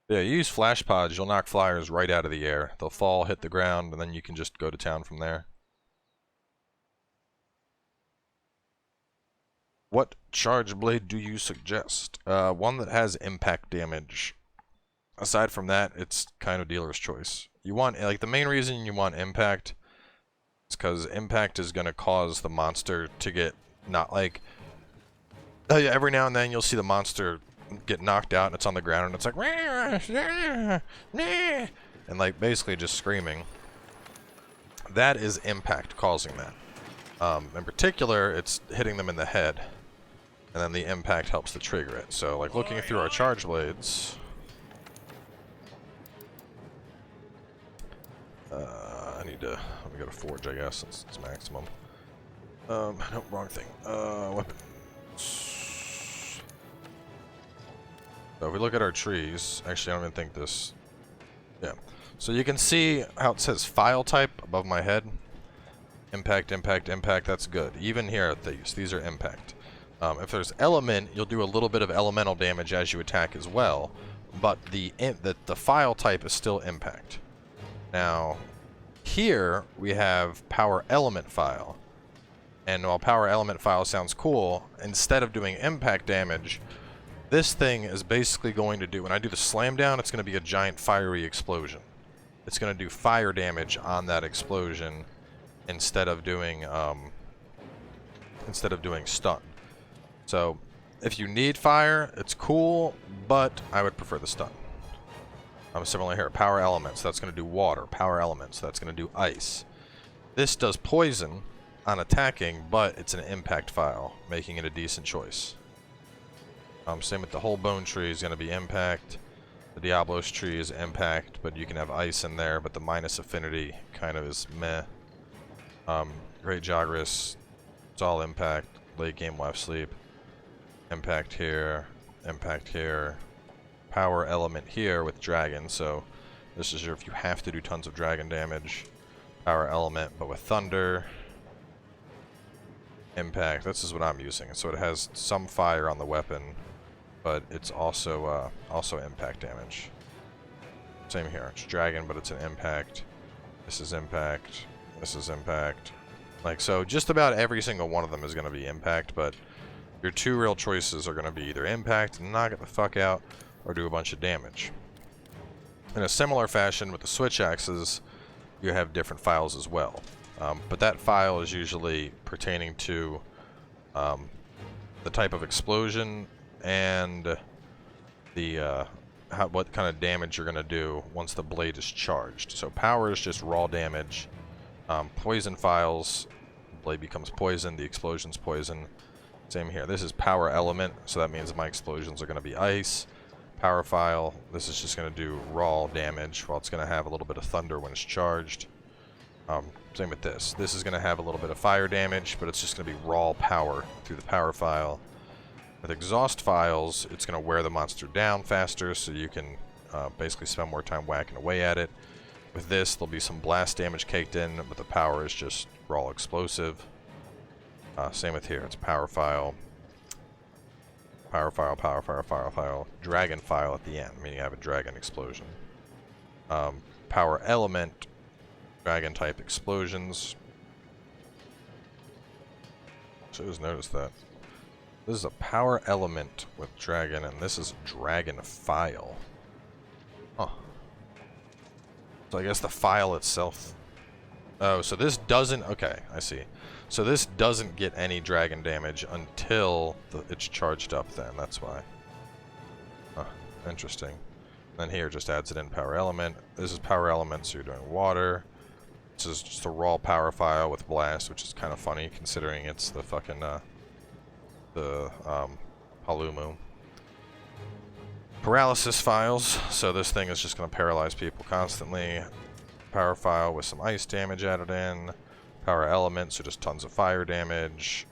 Yeah, you use flash pods, you'll knock flyers right out of the air. They'll fall, hit the ground, and then you can just go to town from there. What charge blade do you suggest? One that has impact damage. Aside from that, it's kind of dealer's choice. You want, like, the main reason you want impact is because impact is going to cause the monster to get, not like, every now and then you'll see the monster get knocked out and it's on the ground and it's like, and like basically just screaming. That is impact causing that. In particular, it's hitting them in the head, and then the impact helps to trigger it. So, like, looking through our charge blades, I need to, let me go to forge, I guess, since it's maximum. No, wrong thing. Weapons. So if we look at our trees, actually I don't even think this, yeah. So you can see how it says file type above my head. Impact, impact, impact, that's good. Even here at these are impact. If there's element, you'll do a little bit of elemental damage as you attack as well, but the file type is still impact. Now, here we have power element file. And while power element file sounds cool, instead of doing impact damage, this thing is basically going to do, when I do the slam down, it's going to be a giant fiery explosion. It's going to do fire damage on that explosion instead of doing stun. So if you need fire, it's cool, but I would prefer the stun. Similarly here, power elements, that's going to do water. Power elements, that's going to do ice. This does poison on attacking, but it's an impact file, making it a decent choice. Same with the whole bone tree is going to be impact. The Diablos tree is impact, but you can have ice in there, but the minus affinity kind of is meh. Great Jagras, it's all impact. Late game life sleep. Impact here, impact here. Power element here with dragon, so this is your if you have to do tons of dragon damage. Power element, but with thunder. Impact, this is what I'm using. So it has some fire on the weapon, but it's also impact damage. Same here, it's dragon, but it's an impact. This is impact. This is impact. Like, so just about every single one of them is going to be impact, but your two real choices are going to be either impact and knock it the fuck out, or do a bunch of damage. In a similar fashion with the switch axes, you have different files as well. But that file is usually pertaining to the type of explosion and the what kind of damage you're going to do once the blade is charged. So power is just raw damage. Poison files, blade becomes poison, the explosion's poison. Same here. This is power element, so that means my explosions are going to be ice. Power file, this is just going to do raw damage, while it's going to have a little bit of thunder when it's charged. Same with this. This is going to have a little bit of fire damage, but it's just going to be raw power through the power file. With exhaust files, it's going to wear the monster down faster, so you can basically spend more time whacking away at it. With this, there'll be some blast damage caked in, but the power is just raw explosive. Same with here. It's power file. Power file, power file, power file. Dragon file at the end, meaning I have a dragon explosion. Power element. Dragon type explosions. Should have noticed that. This is a power element with dragon, and this is dragon file. Huh. So I guess the file itself. Oh, so this doesn't. Okay, I see. So this doesn't get any dragon damage until it's charged up. Then that's why. Huh, interesting. Then here just adds it in power element. This is power element, so you're doing water. This is just a raw power file with blast, which is kind of funny considering it's the fucking Palumu. Paralysis files, so this thing is just going to paralyze people constantly. Power file with some ice damage added in. Power element, so just tons of fire damage.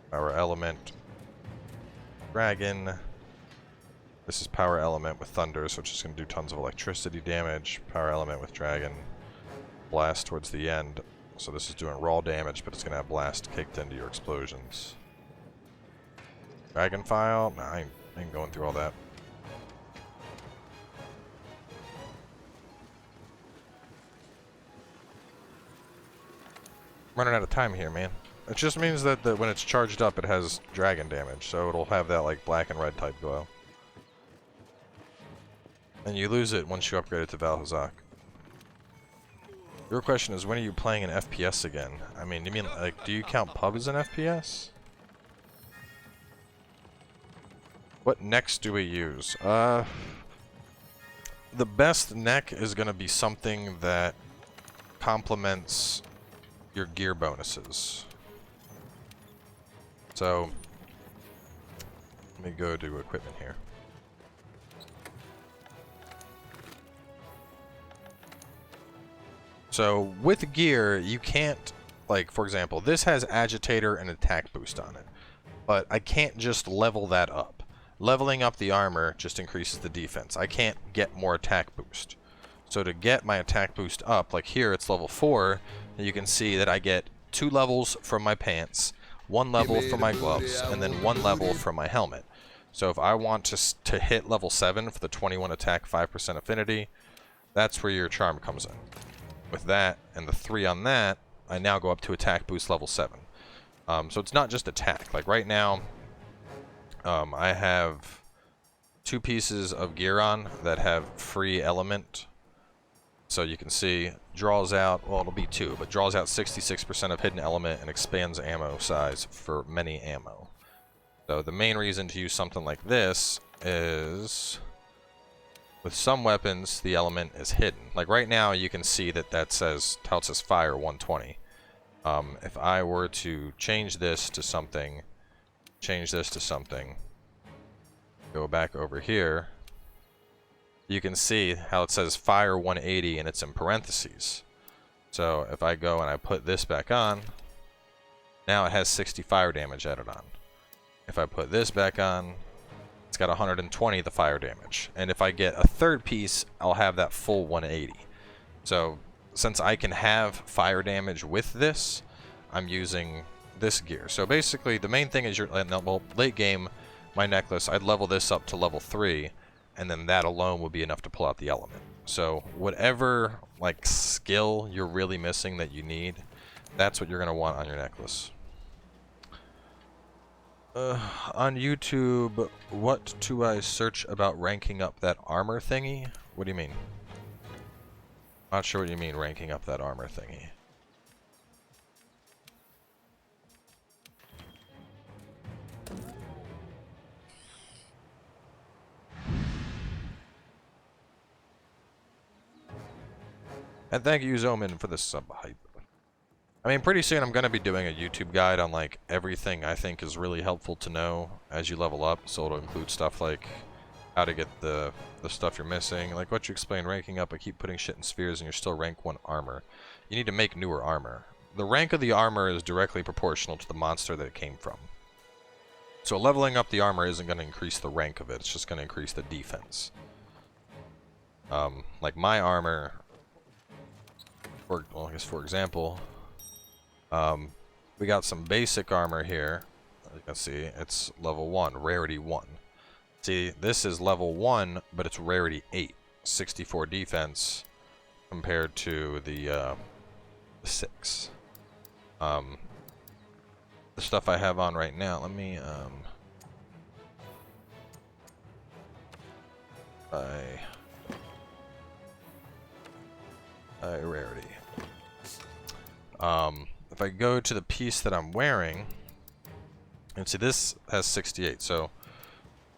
Power element. Dragon. This is power element with thunder, so it's just going to do tons of electricity damage. Power element with dragon. Blast towards the end, so this is doing raw damage, but it's going to have blast kicked into your explosions. Dragon file? Nah, I ain't going through all that. Running out of time here, man. It just means that when it's charged up, it has dragon damage, so it'll have that like black and red type glow. And you lose it once you upgrade it to Valhazak. Your question is, when are you playing an FPS again? I mean, you mean like, do you count pub as an FPS? What necks do we use? The best neck is going to be something that complements your gear bonuses. So, let me go to equipment here. So, with gear, you can't, like, for example, this has agitator and attack boost on it. But I can't just level that up. leveling up the armor just increases the defense. I can't get more attack boost. So to get my attack boost up, like here it's level 4, you can see that I get 2 levels from my pants, 1 level from my gloves, and then 1 level from my helmet. So if I want to hit level 7 for the 21 attack, 5% affinity, that's where your charm comes in. With that and the 3 on that, I now go up to attack boost level 7. So it's not just attack. Like right now, I have 2 pieces of gear on that have free element. So you can see, draws out, well it'll be 2, but draws out 66% of hidden element and expands ammo size for many ammo. So the main reason to use something like this is, with some weapons, the element is hidden. Like right now, you can see that that says, how it says fire 120. If I were to change this to something, go back over here, you can see how it says fire 180 and it's in parentheses. So if I go and I put this back on, now it has 60 fire damage added on. If I put this back on, it's got 120 the fire damage. And if I get a third piece, I'll have that full 180. So since I can have fire damage with this, I'm using this gear. So basically the main thing is well, late game, my necklace, I'd level this up to level 3, and then that alone would be enough to pull out the element. So whatever like skill you're really missing that you need, that's what you're going to want on your necklace. On YouTube, what do I search about ranking up that armor thingy? What do you mean? Not sure what you mean, ranking up that armor thingy. And thank you, Zomin, for the sub hype. I mean, pretty soon I'm going to be doing a YouTube guide on, like, everything I think is really helpful to know as you level up. So it'll include stuff like how to get the stuff you're missing. Like what you explained, ranking up, I keep putting shit in spheres and you're still rank 1 armor. You need to make newer armor. The rank of the armor is directly proportional to the monster that it came from. So leveling up the armor isn't going to increase the rank of it, it's just going to increase the defense. Like my armor, I guess for example, we got some basic armor here. You can see it's level 1, rarity 1. See, this is level 1, but it's rarity 8, 64 defense compared to the 6. The stuff I have on right now, let me rarity. If I go to the piece that I'm wearing, and see this has 68, so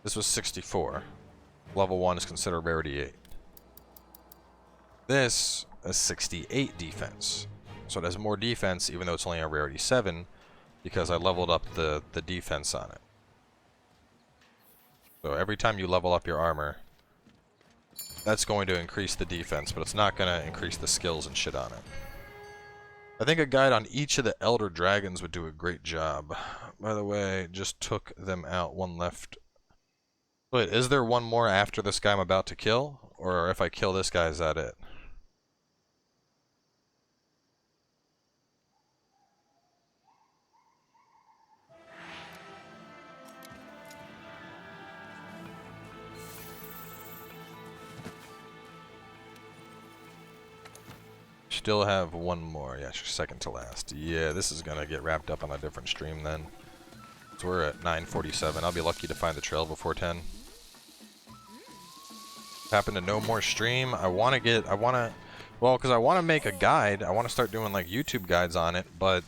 this was 64. Level 1 is considered rarity 8. This is 68 defense, so it has more defense even though it's only a rarity 7 because I leveled up the defense on it. So every time you level up your armor, that's going to increase the defense, but it's not going to increase the skills and shit on it. I think a guide on each of the Elder Dragons would do a great job. By the way, just took them out, 1 left. Wait, is there 1 more after this guy I'm about to kill? Or if I kill this guy, is that it? Still have 1 more. Yeah, second to last. Yeah, this is gonna get wrapped up on a different stream then. So we're at 9:47. I'll be lucky to find the trail before 10. Happen to know more stream. Well, because I want to make a guide. I want to start doing like YouTube guides on it, but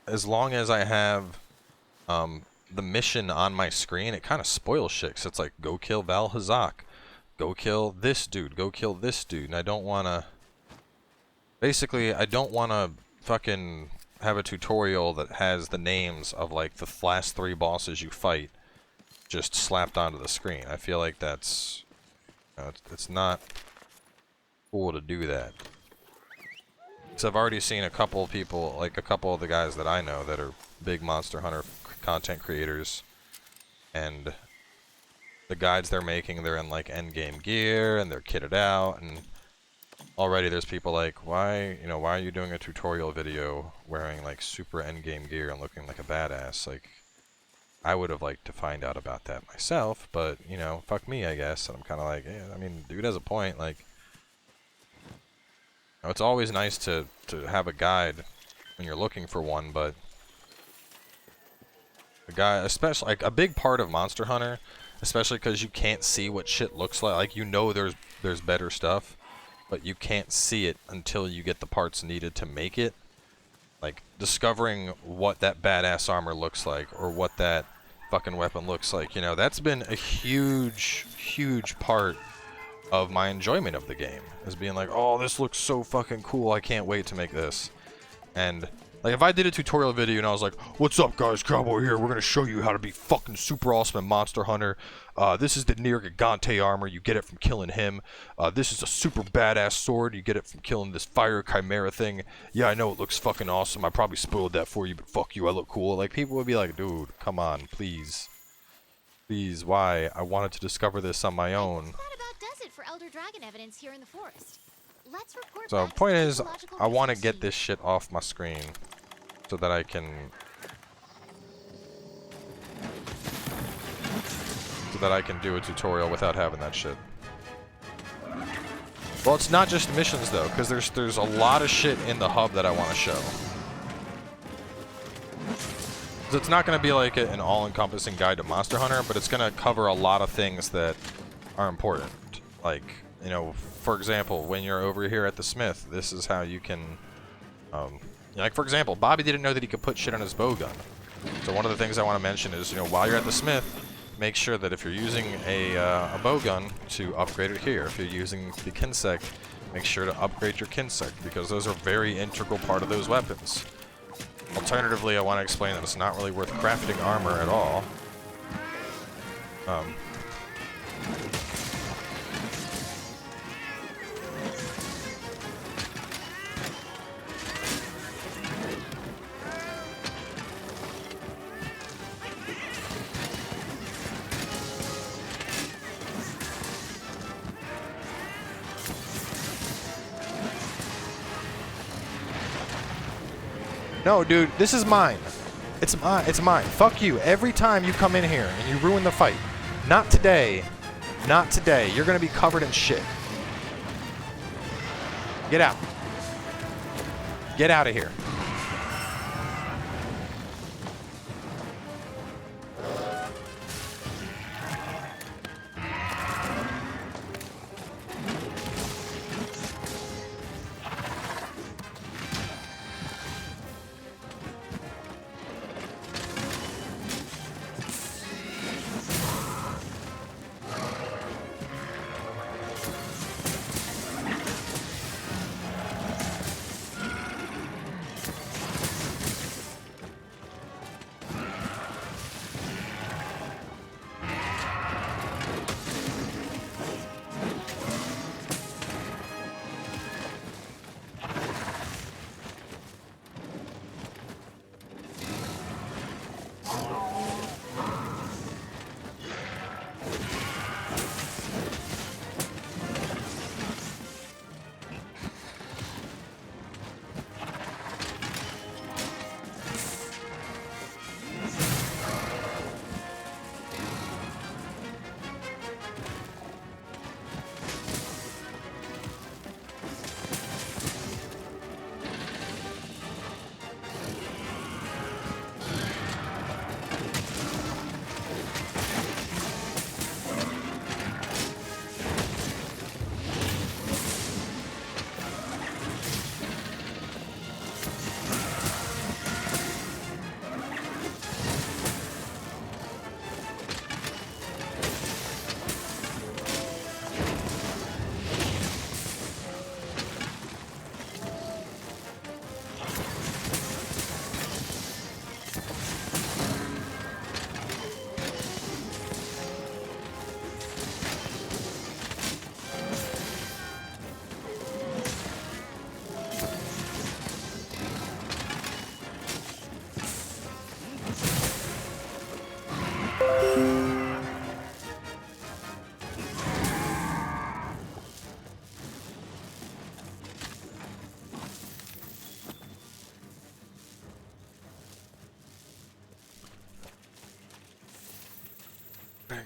as long as I have the mission on my screen, it kind of spoils shit. 'Cause it's like, go kill Val Hazak, go kill this dude, go kill this dude, and I don't want to. Basically, I don't want to fucking have a tutorial that has the names of like the last 3 bosses you fight just slapped onto the screen. I feel like that's it's not cool to do that. So I've already seen a couple of people, like a couple of the guys that I know that are big Monster Hunter content creators, and the guides they're making, they're in like end game gear and they're kitted out, and already there's people like, why are you doing a tutorial video wearing like super end game gear and looking like a badass? Like, I would have liked to find out about that myself, but you know, fuck me, I guess. And I'm kind of like, yeah, I mean, dude has a point. Like, you know, it's always nice to have a guide when you're looking for one, but a guy, especially like a big part of Monster Hunter, especially because you can't see what shit looks like. Like, you know, there's better stuff, but you can't see it until you get the parts needed to make it. Like, discovering what that badass armor looks like, or what that fucking weapon looks like, you know, that's been a huge, huge part of my enjoyment of the game. Is being like, oh, this looks so fucking cool, I can't wait to make this. And, like, if I did a tutorial video and I was like, what's up guys, Cowboy here, we're gonna show you how to be fucking super awesome in Monster Hunter. This is the Near Gigante armor, you get it from killing him. This is a super badass sword, you get it from killing this fire chimera thing. Yeah, I know it looks fucking awesome, I probably spoiled that for you, but fuck you, I look cool. Like, people would be like, dude, come on, please. Please, why? I wanted to discover this on my own. That about does it for Elder Dragon evidence here in the forest. Let's report So, back to point the is, Ecological I want to research get team. this shit off my screen so that I can... do a tutorial without having that shit. Well, it's not just missions though, because there's a lot of shit in the hub that I want to show. So it's not going to be like an all-encompassing guide to Monster Hunter, but it's going to cover a lot of things that are important. Like, you know, for example, when you're over here at the smith, this is how you can, like for example, Bobby didn't know that he could put shit on his bow gun. So one of the things I want to mention is, you know, while you're at the smith, make sure that if you're using a bow gun, to upgrade it here. If you're using the kinsect, make sure to upgrade your kinsect, because those are a very integral part of those weapons. Alternatively, I want to explain that it's not really worth crafting armor at all. No, dude, this is mine. It's mine. It's mine. Fuck you. Every time you come in here and you ruin the fight. Not today. Not today. You're gonna be covered in shit. Get out. Get out of here.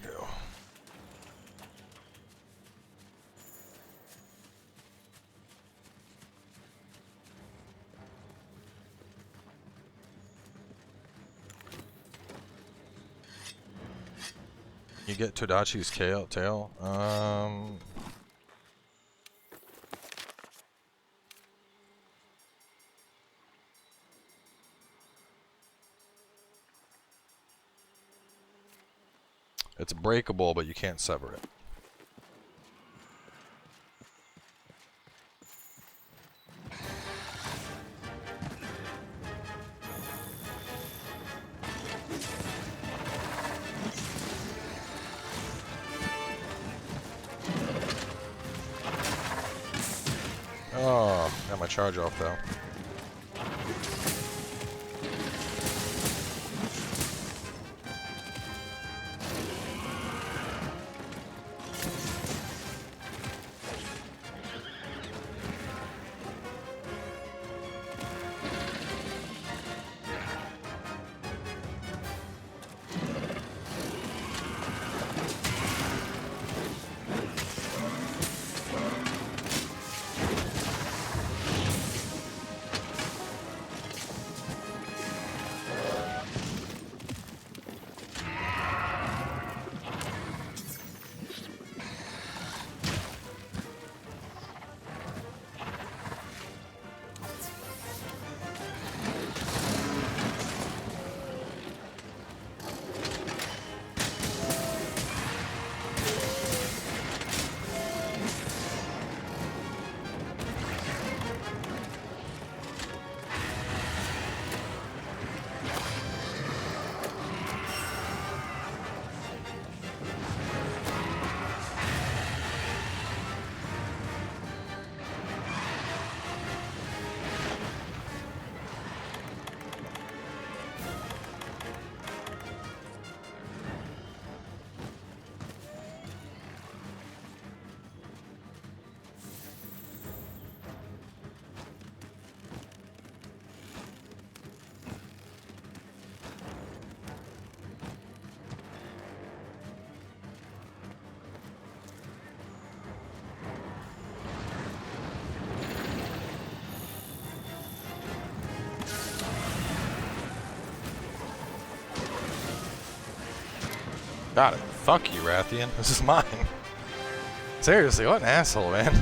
you go. You get Kodachi's tail? It's breakable, but you can't sever it. Oh, got my charge off though. Got it. Fuck you, Rathian. This is mine. Seriously, what an asshole, man.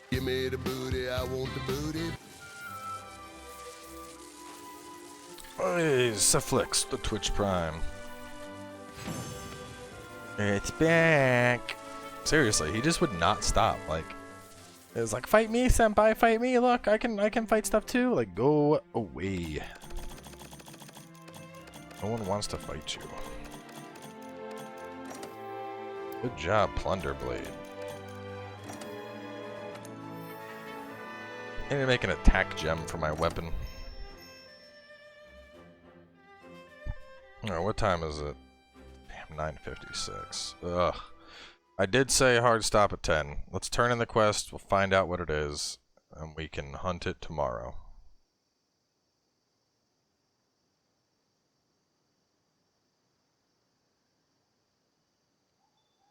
Give me the booty, I want the booty. Hey, Seflix, the Twitch Prime. It's back. Seriously, he just would not stop. Like, it was like, fight me, senpai, fight me. Look, I can fight stuff too. Like, go away. No one wants to fight you. Good job, Plunderblade. I need to make an attack gem for my weapon. Alright, what time is it? Damn, 9:56. Ugh. I did say hard stop at 10. Let's turn in the quest, we'll find out what it is, and we can hunt it tomorrow.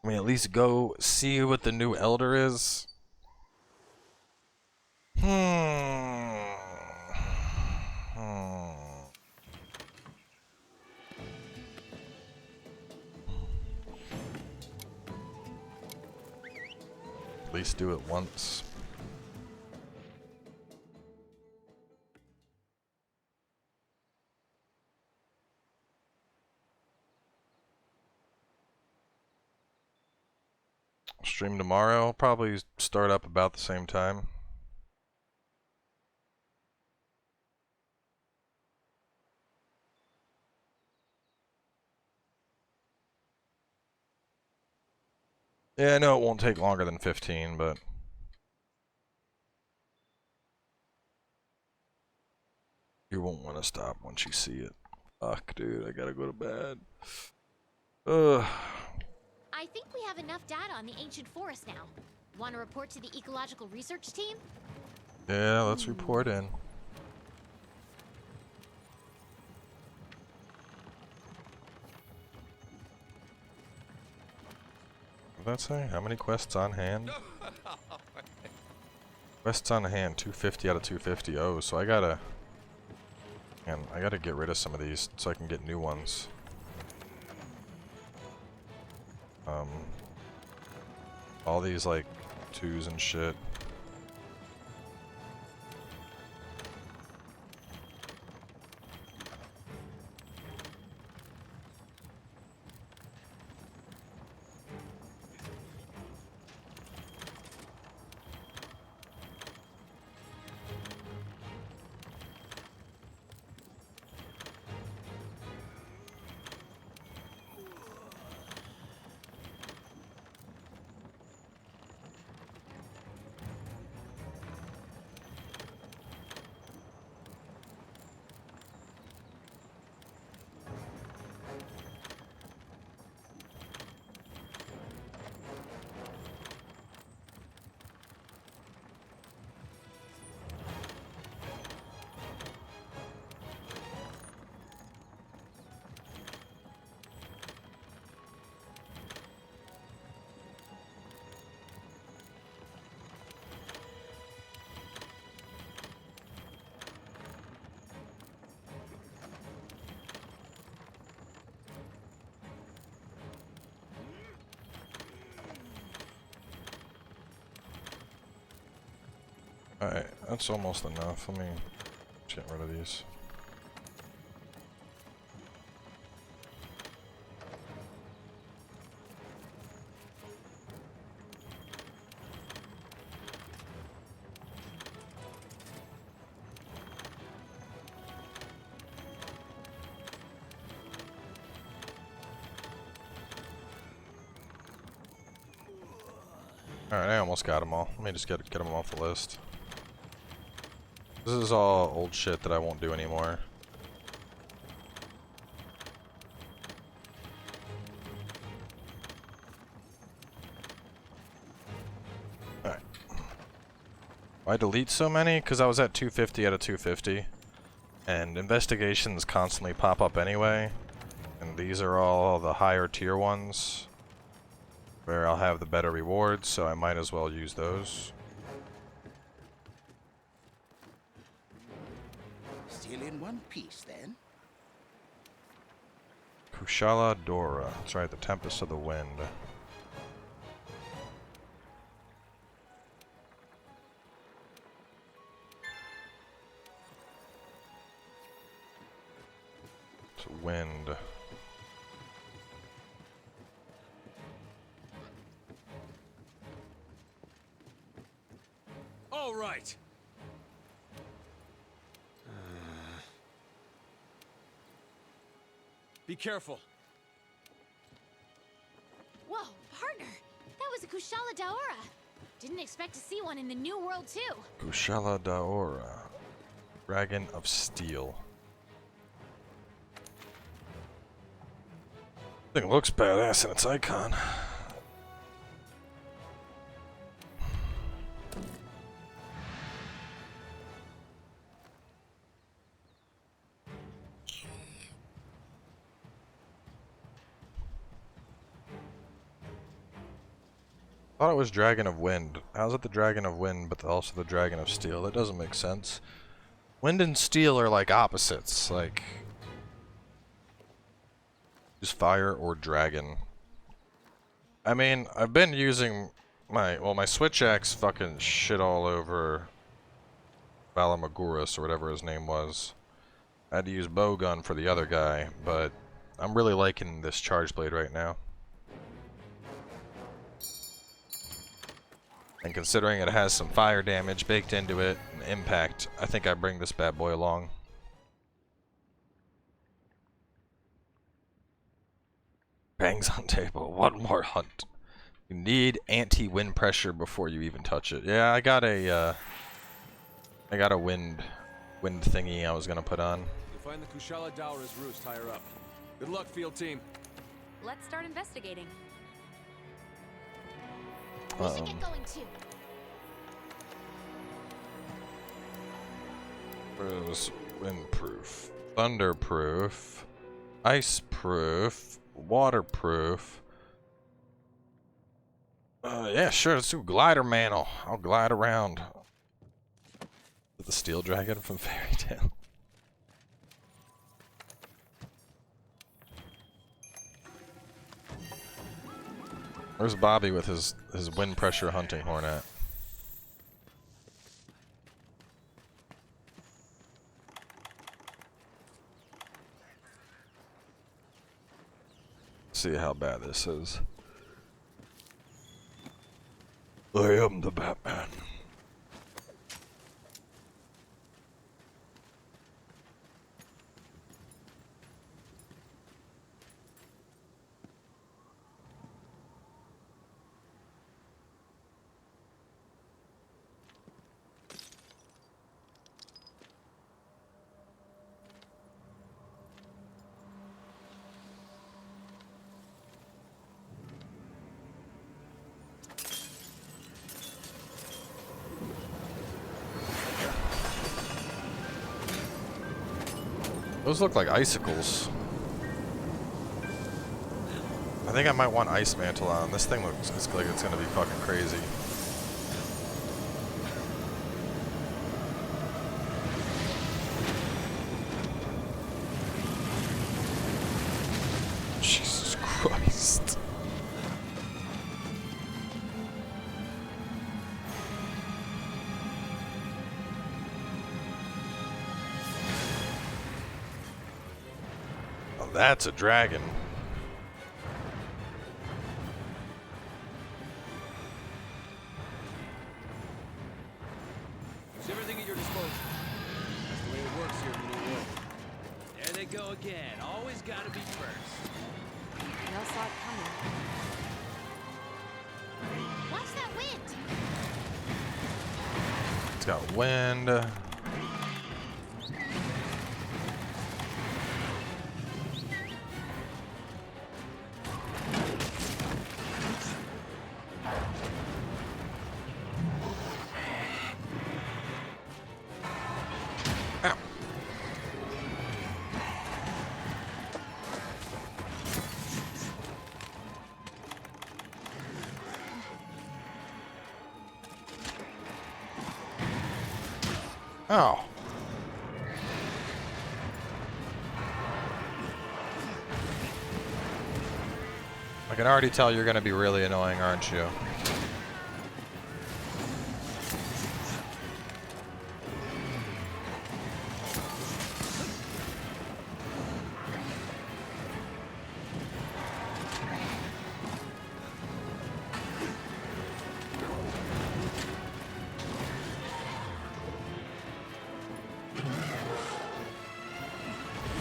I mean, at least go see what the new Elder is. At least do it once. Stream tomorrow, probably start up about the same time. Yeah, I know it won't take longer than 15, but you won't want to stop once you see it. Fuck, dude, I gotta go to bed. Ugh. I think we have enough data on the ancient forest now. Want to report to the Ecological research team? Yeah, let's report in. What did that say? How many quests on hand? Quests on hand, 250 out of 250. Oh, so I gotta get rid of some of these so I can get new ones. All these like 2s and shit. Alright, that's almost enough. Let me get rid of these. Alright, I almost got them all. Let me just get them off the list. This is all old shit that I won't do anymore. Alright. Why delete so many? Because I was at 250 out of 250. And investigations constantly pop up anyway. And these are all the higher tier ones, where I'll have the better rewards, so I might as well use those. Still in one piece, then? Kushala Dora. That's right, the Tempest of the Wind. It's wind. All right. Be careful. Whoa, partner! That was a Kushala Daora. Didn't expect to see one in the New World too. Kushala Daora. Dragon of Steel. Thing looks badass in its icon. I thought it was Dragon of Wind. How's it the Dragon of Wind, but also the Dragon of Steel? That doesn't make sense. Wind and Steel are like opposites, like just fire or dragon. I mean, I've been using my switch axe fucking shit all over Valamaguras or whatever his name was. I had to use bowgun for the other guy, but I'm really liking this charge blade right now. And considering it has some fire damage baked into it and impact, I think I bring this bad boy along. Bangs on table. One more hunt. You need anti-wind pressure before you even touch it. Yeah, I got a wind thingy I was gonna put on. You'll find the Kushala Daora's roost higher up. Good luck, field team. Let's start investigating. We should get going too. Is windproof, thunderproof, iceproof, waterproof. Yeah, sure. Let's do glider mantle. I'll glide around with the steel dragon from Fairy Tale. Where's Bobby with his wind pressure hunting horn at? See how bad this is. I am the Batman. Those look like icicles. I think I might want ice mantle on. This thing looks like it's gonna be fucking crazy. Jesus Christ. Oh, that's a dragon. Use everything at your disposal. That's the way it works here in the new world. There they go again. Always gotta be first. We all saw it coming. Watch that wind! It's got wind. Ow. Oh. I can already tell you're going to be really annoying, aren't you?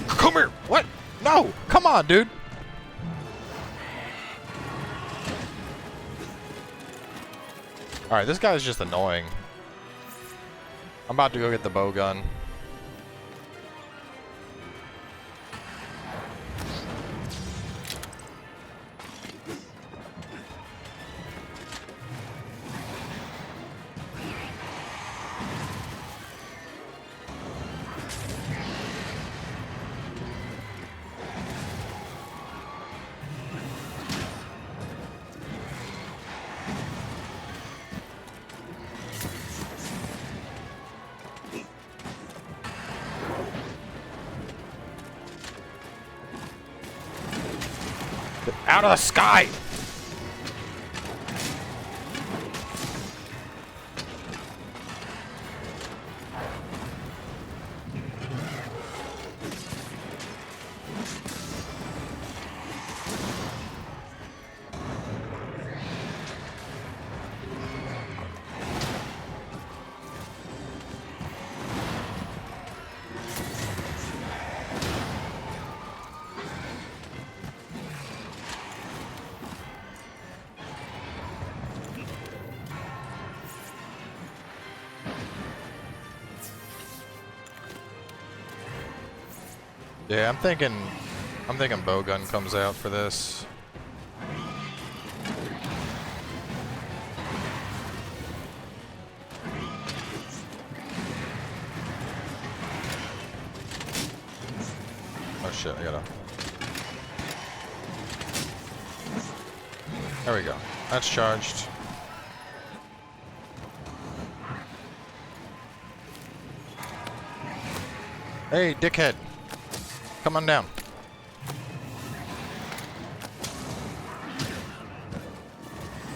Come here! What? No! Come on, dude! Alright, this guy's just annoying. I'm about to go get the bow gun. Get out of the sky! Yeah, I'm thinking bowgun comes out for this. Oh shit, I gotta... There we go. That's charged. Hey, dickhead. Come on down.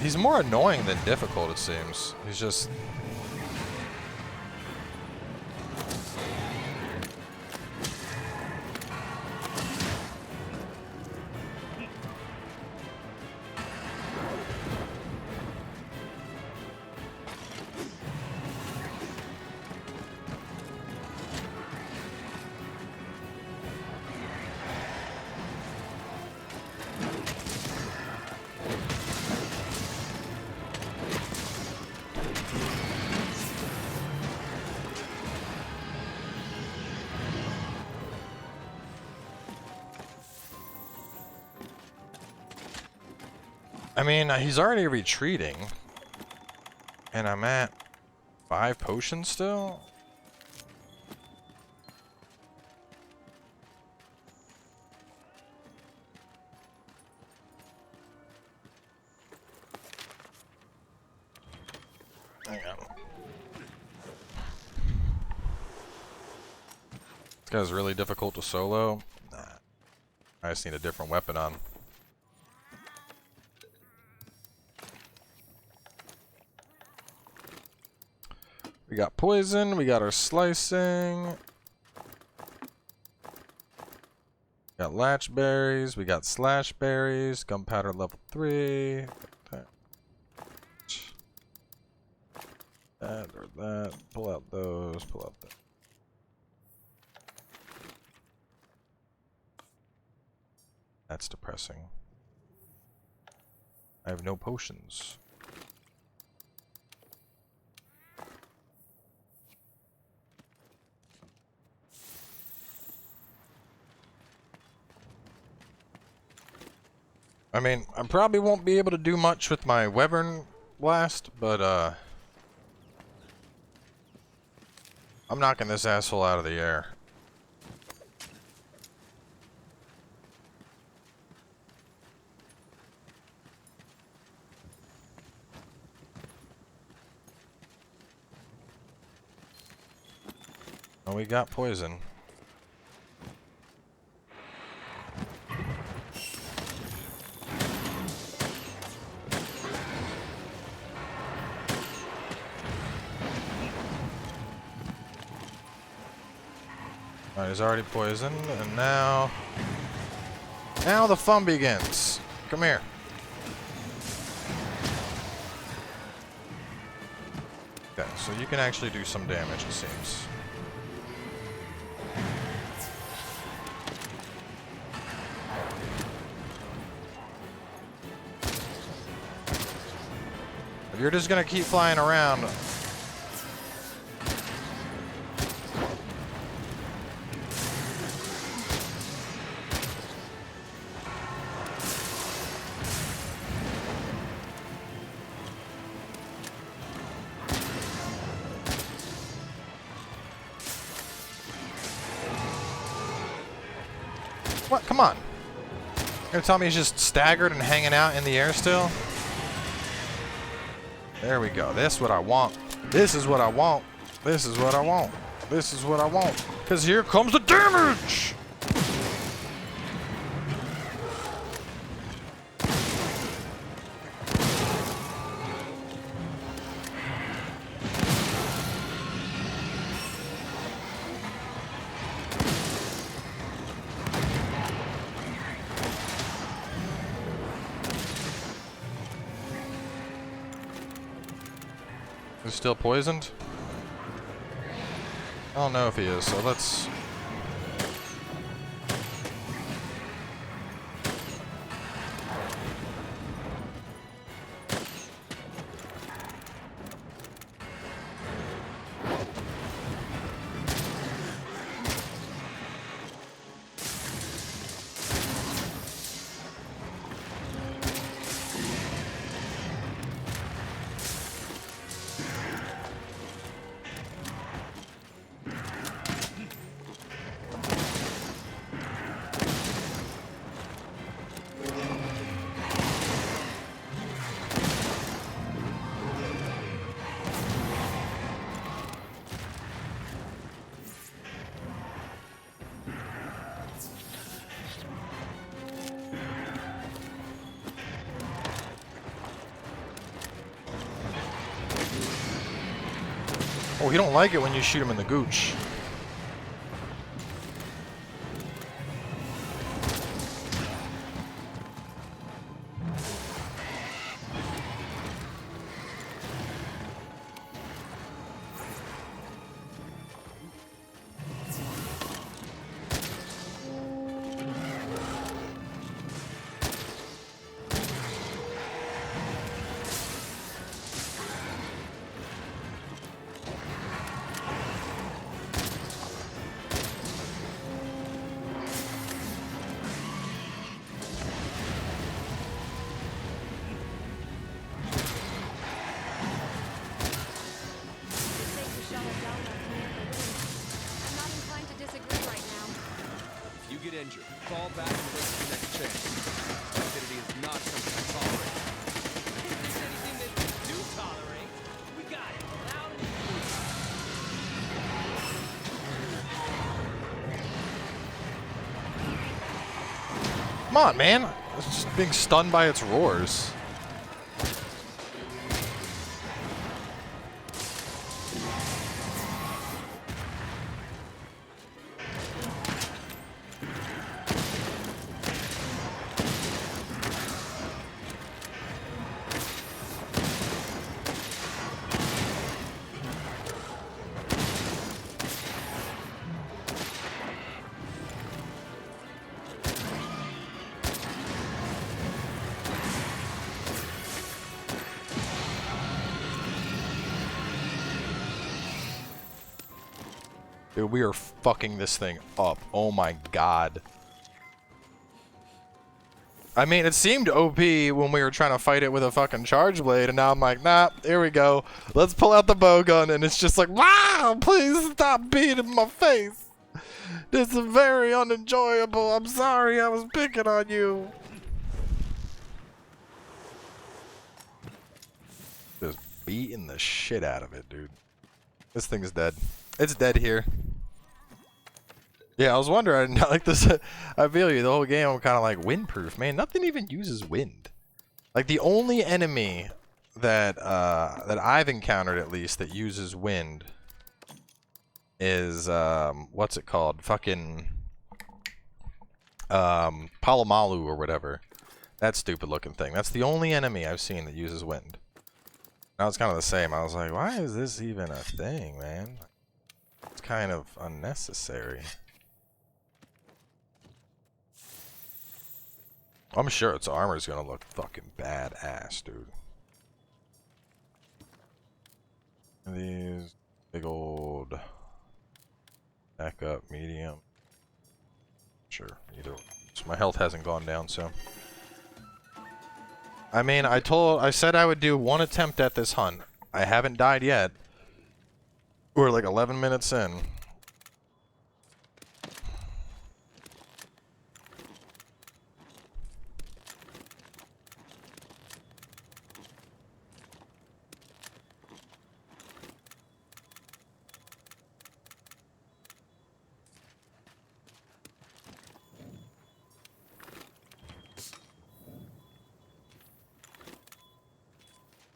He's more annoying than difficult, it seems. He's just... I mean, he's already retreating. And I'm at 5 potions still? Hang on. This guy's really difficult to solo. Nah. I just need a different weapon on. We got poison, we got our slicing. Got latch berries, we got slash berries, gunpowder level 3. That or that. Pull out those, pull out that. That's depressing. I have no potions. I mean, I probably won't be able to do much with my Wyvern Blast, but, I'm knocking this asshole out of the air. Oh, we got poison. Alright, he's already poisoned, and now the fun begins. Come here. Okay, so you can actually do some damage, it seems. If you're just gonna keep flying around, what? Come on. You're gonna tell me he's just staggered and hanging out in the air still? There we go. This is what I want. This is what I want. This is what I want. This is what I want. Because here comes the damage! He's still poisoned? I don't know if he is, so let's... Oh, he don't like it when you shoot him in the gooch. I'm not inclined to disagree right now. If you get injured, fall back and wait for your next chance. Stupidity is not something I tolerate. If there's anything that we do tolerate, we got it. Loud and clear. Come on, man. It's just being stunned by its roars. Dude, we are fucking this thing up. Oh my god. I mean, it seemed OP when we were trying to fight it with a fucking charge blade, and now I'm like, nah, here we go. Let's pull out the bow gun, and it's just like, wow, please stop beating my face. This is very unenjoyable. I'm sorry I was picking on you. Just beating the shit out of it, dude. This thing's dead. It's dead here. Yeah, I was wondering, like this, I feel you, the whole game I'm kind of like windproof, man. Nothing even uses wind. Like the only enemy that that I've encountered at least that uses wind is what's it called? Fucking Palomalu or whatever. That stupid looking thing. That's the only enemy I've seen that uses wind. Now it's kind of the same. I was like, why is this even a thing, man? It's kind of unnecessary. I'm sure its armor's gonna look fucking badass, dude. These big old backup medium. Sure, either. So my health hasn't gone down, so. I mean, I said I would do one attempt at this hunt. I haven't died yet. We're like 11 minutes in.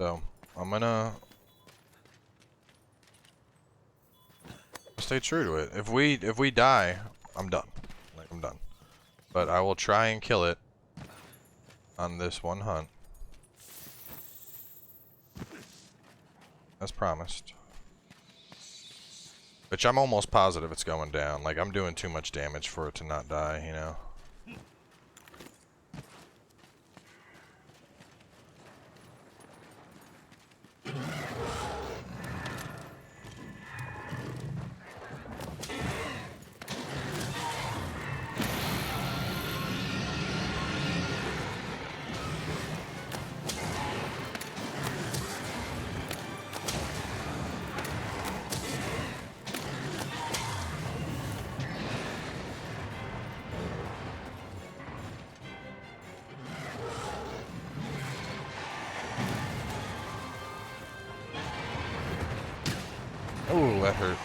So, I'm gonna stay true to it. If we die, I'm done. Like, I'm done. But I will try and kill it on this one hunt. As promised. Which I'm almost positive it's going down. Like, I'm doing too much damage for it to not die, you know? Ooh, that hurt.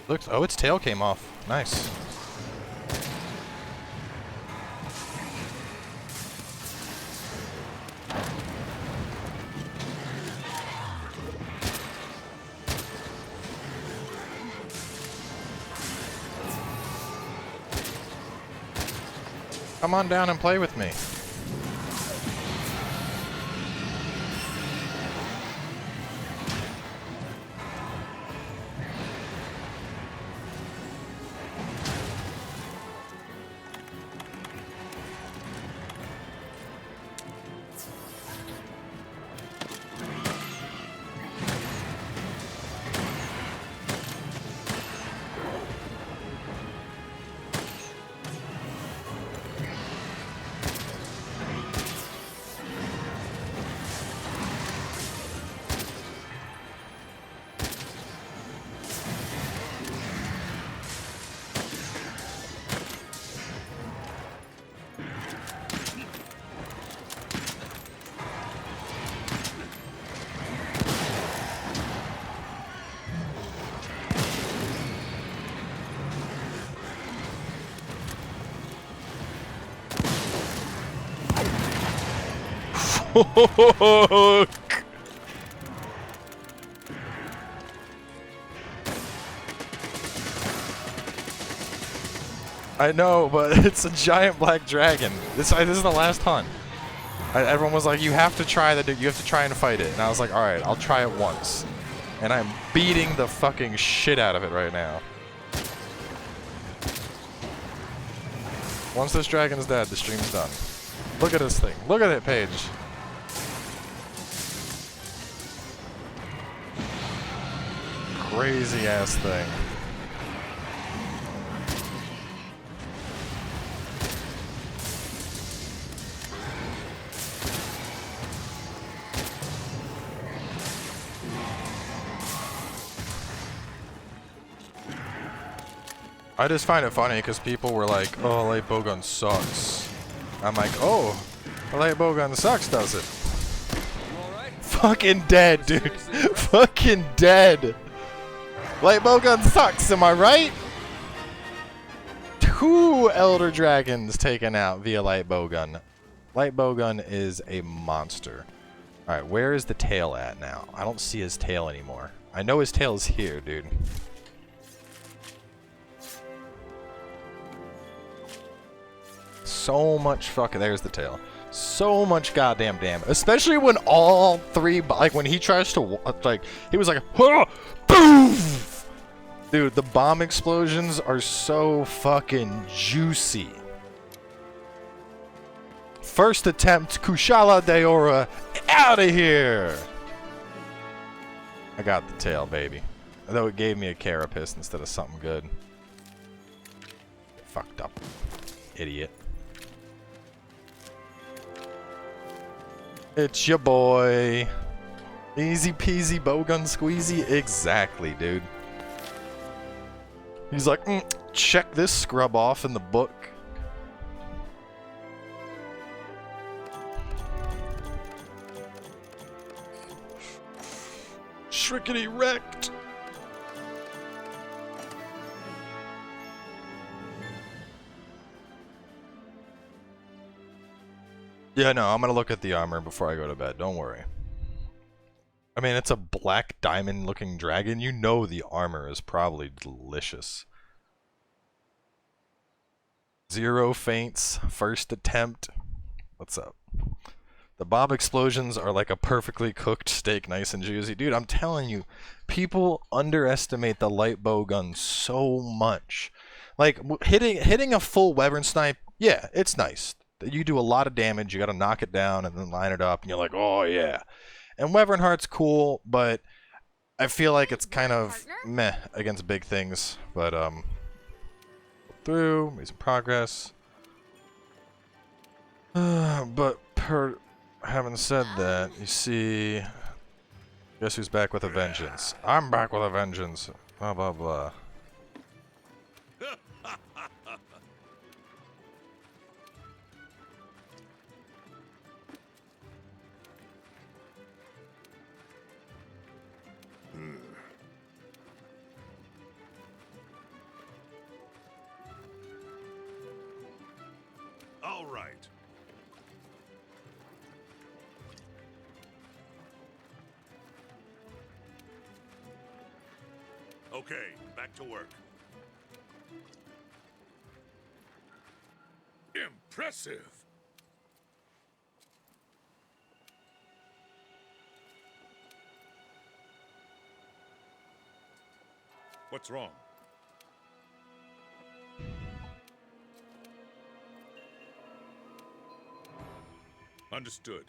Looks. Oh, its tail came off. Nice. Come on down and play with me. I know, but it's a giant black dragon. This is the last hunt. Everyone was like, "You have to try you have to try and fight it," and I was like, "All right, I'll try it once." And I'm beating the fucking shit out of it right now. Once this dragon's dead, the stream's done. Look at this thing. Look at it, Paige. Crazy ass thing. I just find it funny because people were like, "Oh, light bowgun sucks." I'm like, "Oh, the light bowgun sucks, does it?" Fucking dead, dude. Fucking dead. Light bowgun sucks, am I right? 2 elder dragons taken out via light bowgun. Light bowgun is a monster. Alright, where is the tail at now? I don't see his tail anymore. I know his tail is here, dude. So much fucking... There's the tail. So much goddamn damage. Especially when all 3... Like, when he tries to... Like, he was like... "Huh! Boom!" Dude, the bomb explosions are so fucking juicy. First attempt, Kushala Deora, out of here! I got the tail, baby. Although it gave me a carapace instead of something good. Fucked up. Idiot. It's your boy. Easy peasy bowgun squeezy. Exactly, dude. He's like, check this scrub off in the book. Shrinkety wrecked. Yeah, no, I'm gonna look at the armor before I go to bed. Don't worry. I mean, it's a black diamond-looking dragon. You know the armor is probably delicious. 0 faints, first attempt. What's up? The bomb explosions are like a perfectly cooked steak, nice and juicy. Dude, I'm telling you, people underestimate the light bowgun so much. Like, hitting a full Wyvern snipe, yeah, it's nice. You do a lot of damage, you gotta knock it down and then line it up, and you're like, oh yeah. And Wyvern Heart's cool, but I feel like it's kind of meh against big things. But, through, made some progress. But having said that, you see, guess who's back with a vengeance? I'm back with a vengeance. Blah, blah, blah. All right. Okay, back to work. Impressive. What's wrong? Understood.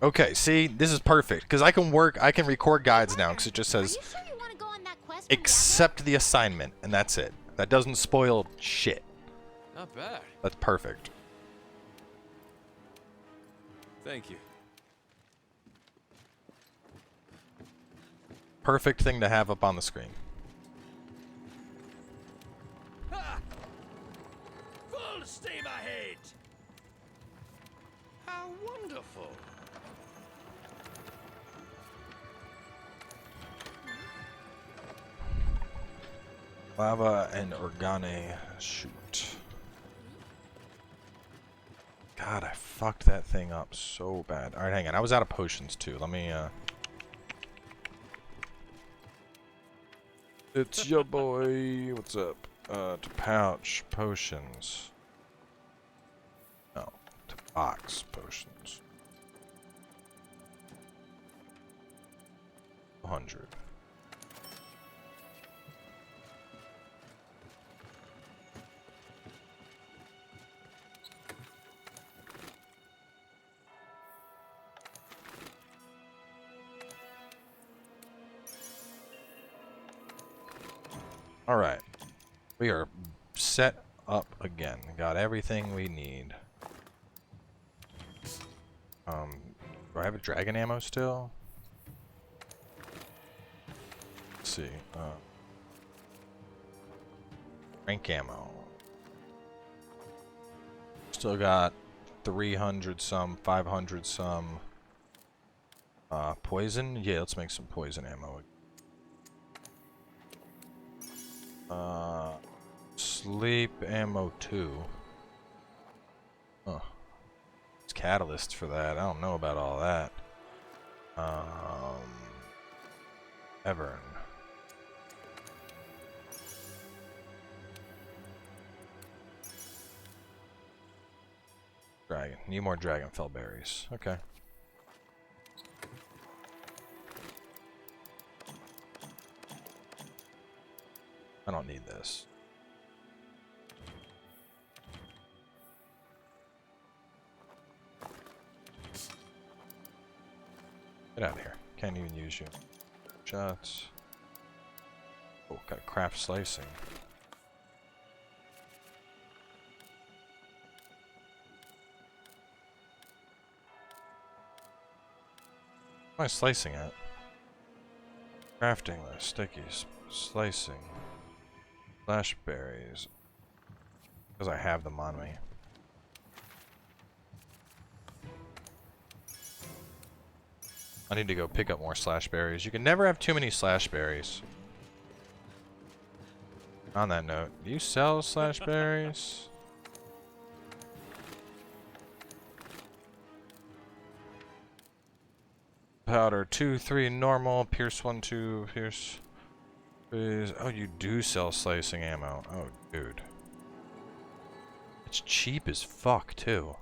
Okay, see, this is perfect because I can record guides now because it just Are you says sure you want to go on that quest from accept the assignment, and that's it. That doesn't spoil shit. Not bad. That's perfect. Thank you. Perfect thing to have up on the screen. Ha! Full steam ahead! How wonderful! Lava and organe shoot. God, I fucked that thing up so bad. Alright, hang on. I was out of potions too. Let me It's your boy. What's up? To pouch potions. No, to box potions. 100. Alright. We are set up again. Got everything we need. Do I have a dragon ammo still? Let's see. Rank ammo. Still got 300 some, 500 some. Poison? Yeah, let's make some poison ammo. Sleep ammo 2. Huh. It's catalyst for that. I don't know about all that. Evern. Dragon. Need more dragonfell berries. Okay. I don't need this. Get out of here. Can't even use you. Shots. Oh, got craft slicing. What am I slicing at? Crafting list, stickies, slicing. Slash berries. Because I have them on me. I need to go pick up more slash berries. You can never have too many slash berries. On that note, do you sell slash berries? Powder 2, 3 normal, pierce 1, 2, pierce. Oh, you do sell slicing ammo. Oh, dude. It's cheap as fuck, too.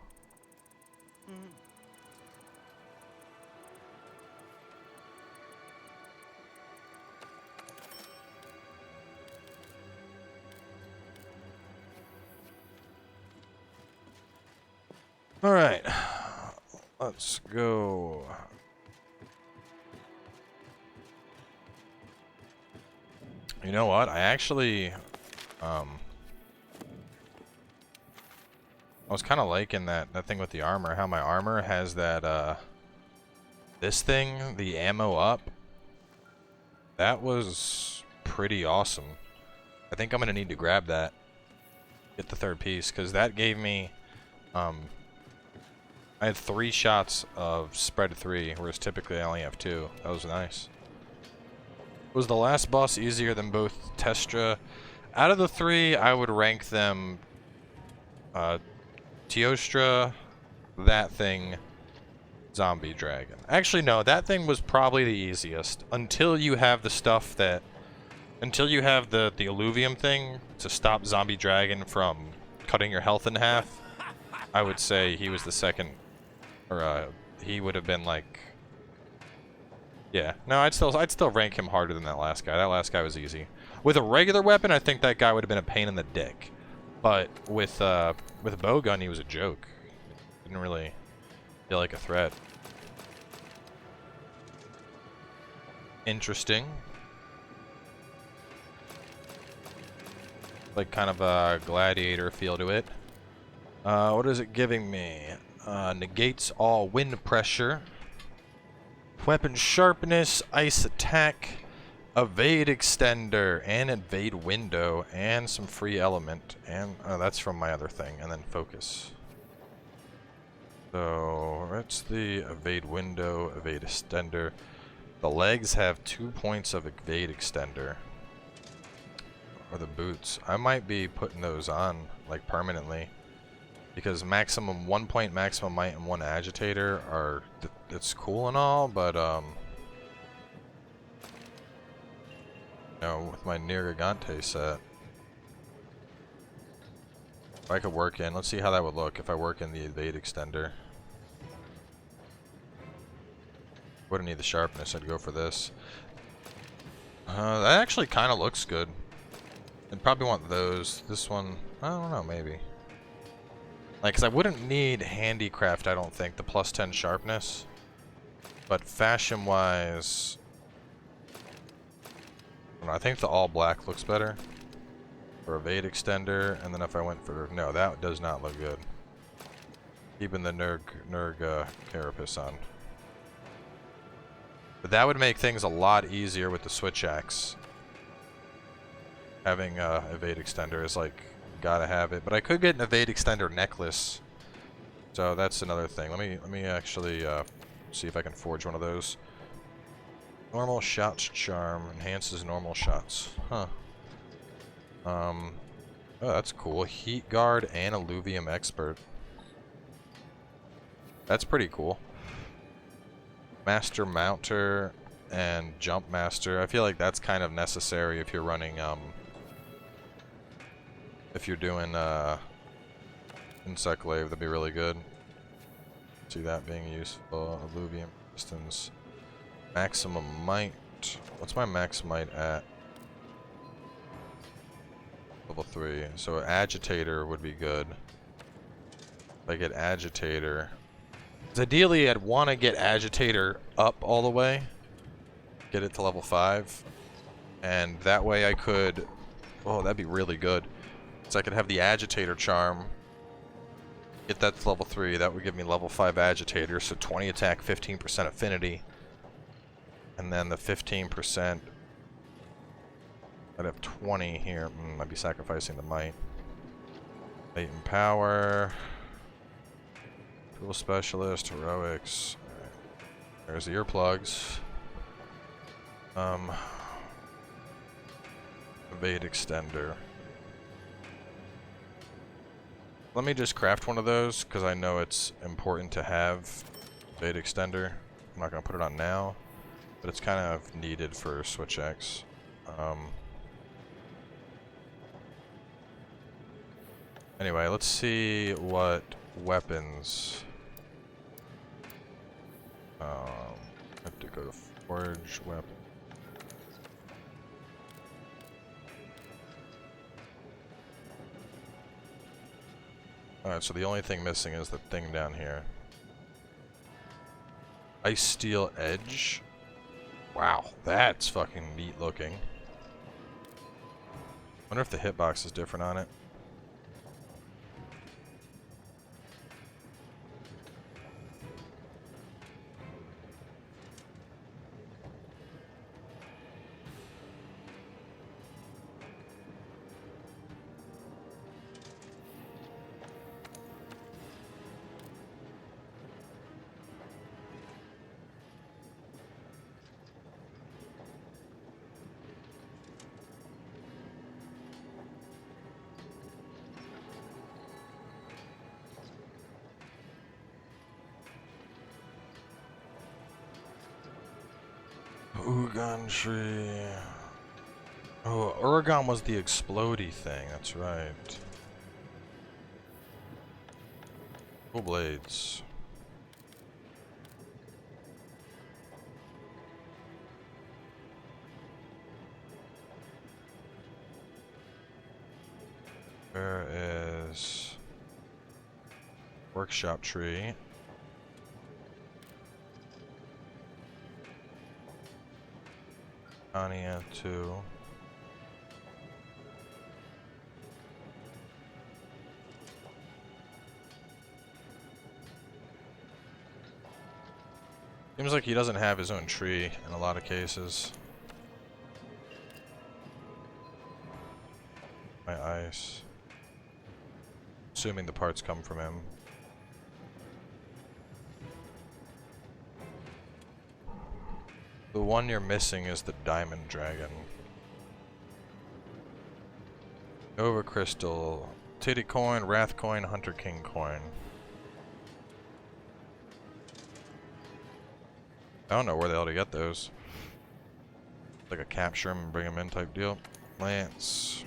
Alright. Let's go. You know what? I actually, I was kind of liking that thing with the armor. How my armor has that, this thing, the ammo up. That was pretty awesome. I think I'm gonna need to grab that. Get the third piece, because that gave me, I had 3 shots of spread 3, whereas typically I only have 2. That was nice. Was the last boss easier than both Testra? Out of the three, I would rank them Teostra, that thing, Zombie Dragon. Actually, no, that thing was probably the easiest until you have the stuff that... Until you have the alluvium thing to stop Zombie Dragon from cutting your health in half. I would say he was the second, or he would have been like... Yeah, no, I'd still rank him harder than that last guy. That last guy was easy. With a regular weapon, I think that guy would have been a pain in the dick. But with a bowgun, he was a joke. Didn't really feel like a threat. Interesting. Like kind of a gladiator feel to it. What is it giving me? Negates all wind pressure. Weapon sharpness, ice attack, evade extender, and evade window, and some free element. And that's from my other thing, and then focus. So that's the evade window, evade extender. The legs have 2 points of evade extender. Or the boots. I might be putting those on like permanently. Because maximum 1 point maximum might and 1 agitator are it's cool and all, but you know, with my Nergigante set, if I could work in, let's see how that would look if I work in the evade extender. Wouldn't need the sharpness, I'd go for this. That actually kind of looks good. I'd probably want those. This one, I don't know, maybe. Like, cause I wouldn't need handicraft, I don't think, the plus 10 sharpness. But fashion-wise, I think the all black looks better for evade extender. And then if I went for no, that does not look good. Keeping the Nerg carapace on. But that would make things a lot easier with the switch axe. Having evade extender is like, gotta have it. But I could get an evade extender necklace. So that's another thing. Let me actually see if I can forge one of those. Normal shots charm enhances normal shots. Huh. Oh, that's cool. Heat guard and alluvium expert. That's pretty cool. Master mounter and jump master. I feel like that's kind of necessary if you're running if you're doing insect glaive. That'd be really good. See that being useful. Alluvium distance. Maximum might. What's my max might at? Level 3. So agitator would be good. If I get agitator. 'Cause ideally I'd want to get agitator up all the way. Get it to level 5. And that way I could... Oh, that'd be really good. So I could have the agitator charm. Get that to level 3. That would give me level 5 agitator. So 20 attack, 15% affinity. And then the 15%... I'd have 20 here. I'd be sacrificing the might. Might and power. Tool specialist, heroics. Right. There's the earplugs. Evade extender. Let me just craft one of those because I know it's important to have evade extender. I'm not gonna put it on now, but it's kind of needed for Switch X. Anyway, let's see what weapons. I have to go to forge weapon. Alright, so the only thing missing is the thing down here. Ice Steel Edge. Wow, that's fucking neat looking. Wonder if the hitbox is different on it. Ugan tree. Oh, Oregon was the explodey thing. That's right. Cool blades. Where is workshop tree? Ania 2. Seems like he doesn't have his own tree in a lot of cases. My ice. Assuming the parts come from him. The one you're missing is the diamond dragon. Nova crystal, titty coin, wrath coin, hunter king coin. I don't know where the hell to get those. Like a capture them and bring them in type deal. Lance.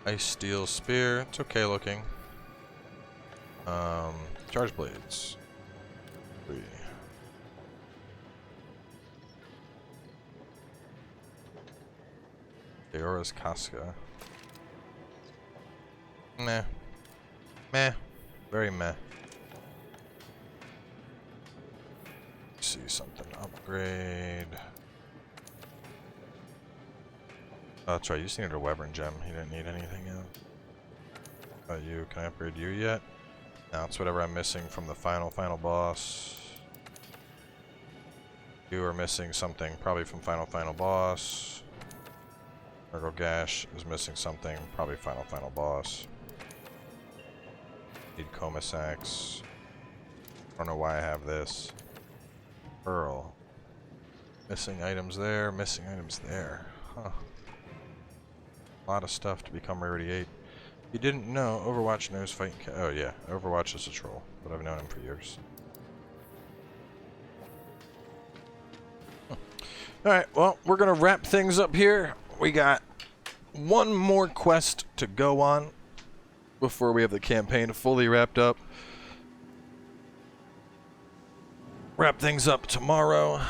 Ice steel spear. It's okay looking. Charge blades. 3. Aora's Casca. Meh. Meh. Very meh. See something. Upgrade. Oh, that's right. You just needed a Wyvern gem. You didn't need anything else. You. Can I upgrade you yet? No, it's whatever I'm missing from the final boss. You are missing something, probably from final boss. Ergo Gash is missing something, probably final boss. Need Comasax. I don't know why I have this. Pearl. Missing items there, missing items there. Huh. A lot of stuff to become Rarity 8. You didn't know, Overwatch knows oh yeah, Overwatch is a troll, but I've known him for years. Alright, well, we're gonna wrap things up here. We got one more quest to go on before we have the campaign fully wrapped up. Wrap things up tomorrow.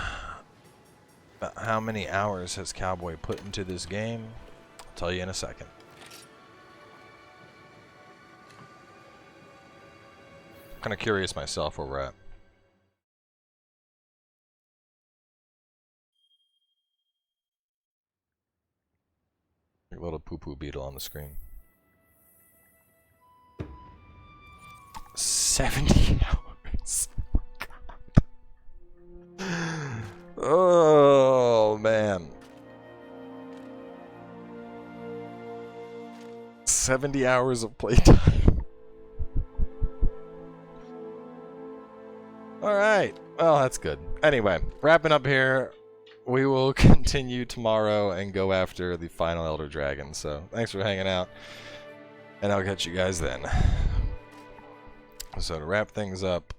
About how many hours has Cowboy put into this game? I'll tell you in a second. Kind of curious myself where we're at. A little poo-poo beetle on the screen. 70 hours. Oh man. 70 hours of playtime. Alright. Well, that's good. Anyway, wrapping up here. We will continue tomorrow and go after the final Elder Dragon. So, thanks for hanging out. And I'll catch you guys then. So, to wrap things up,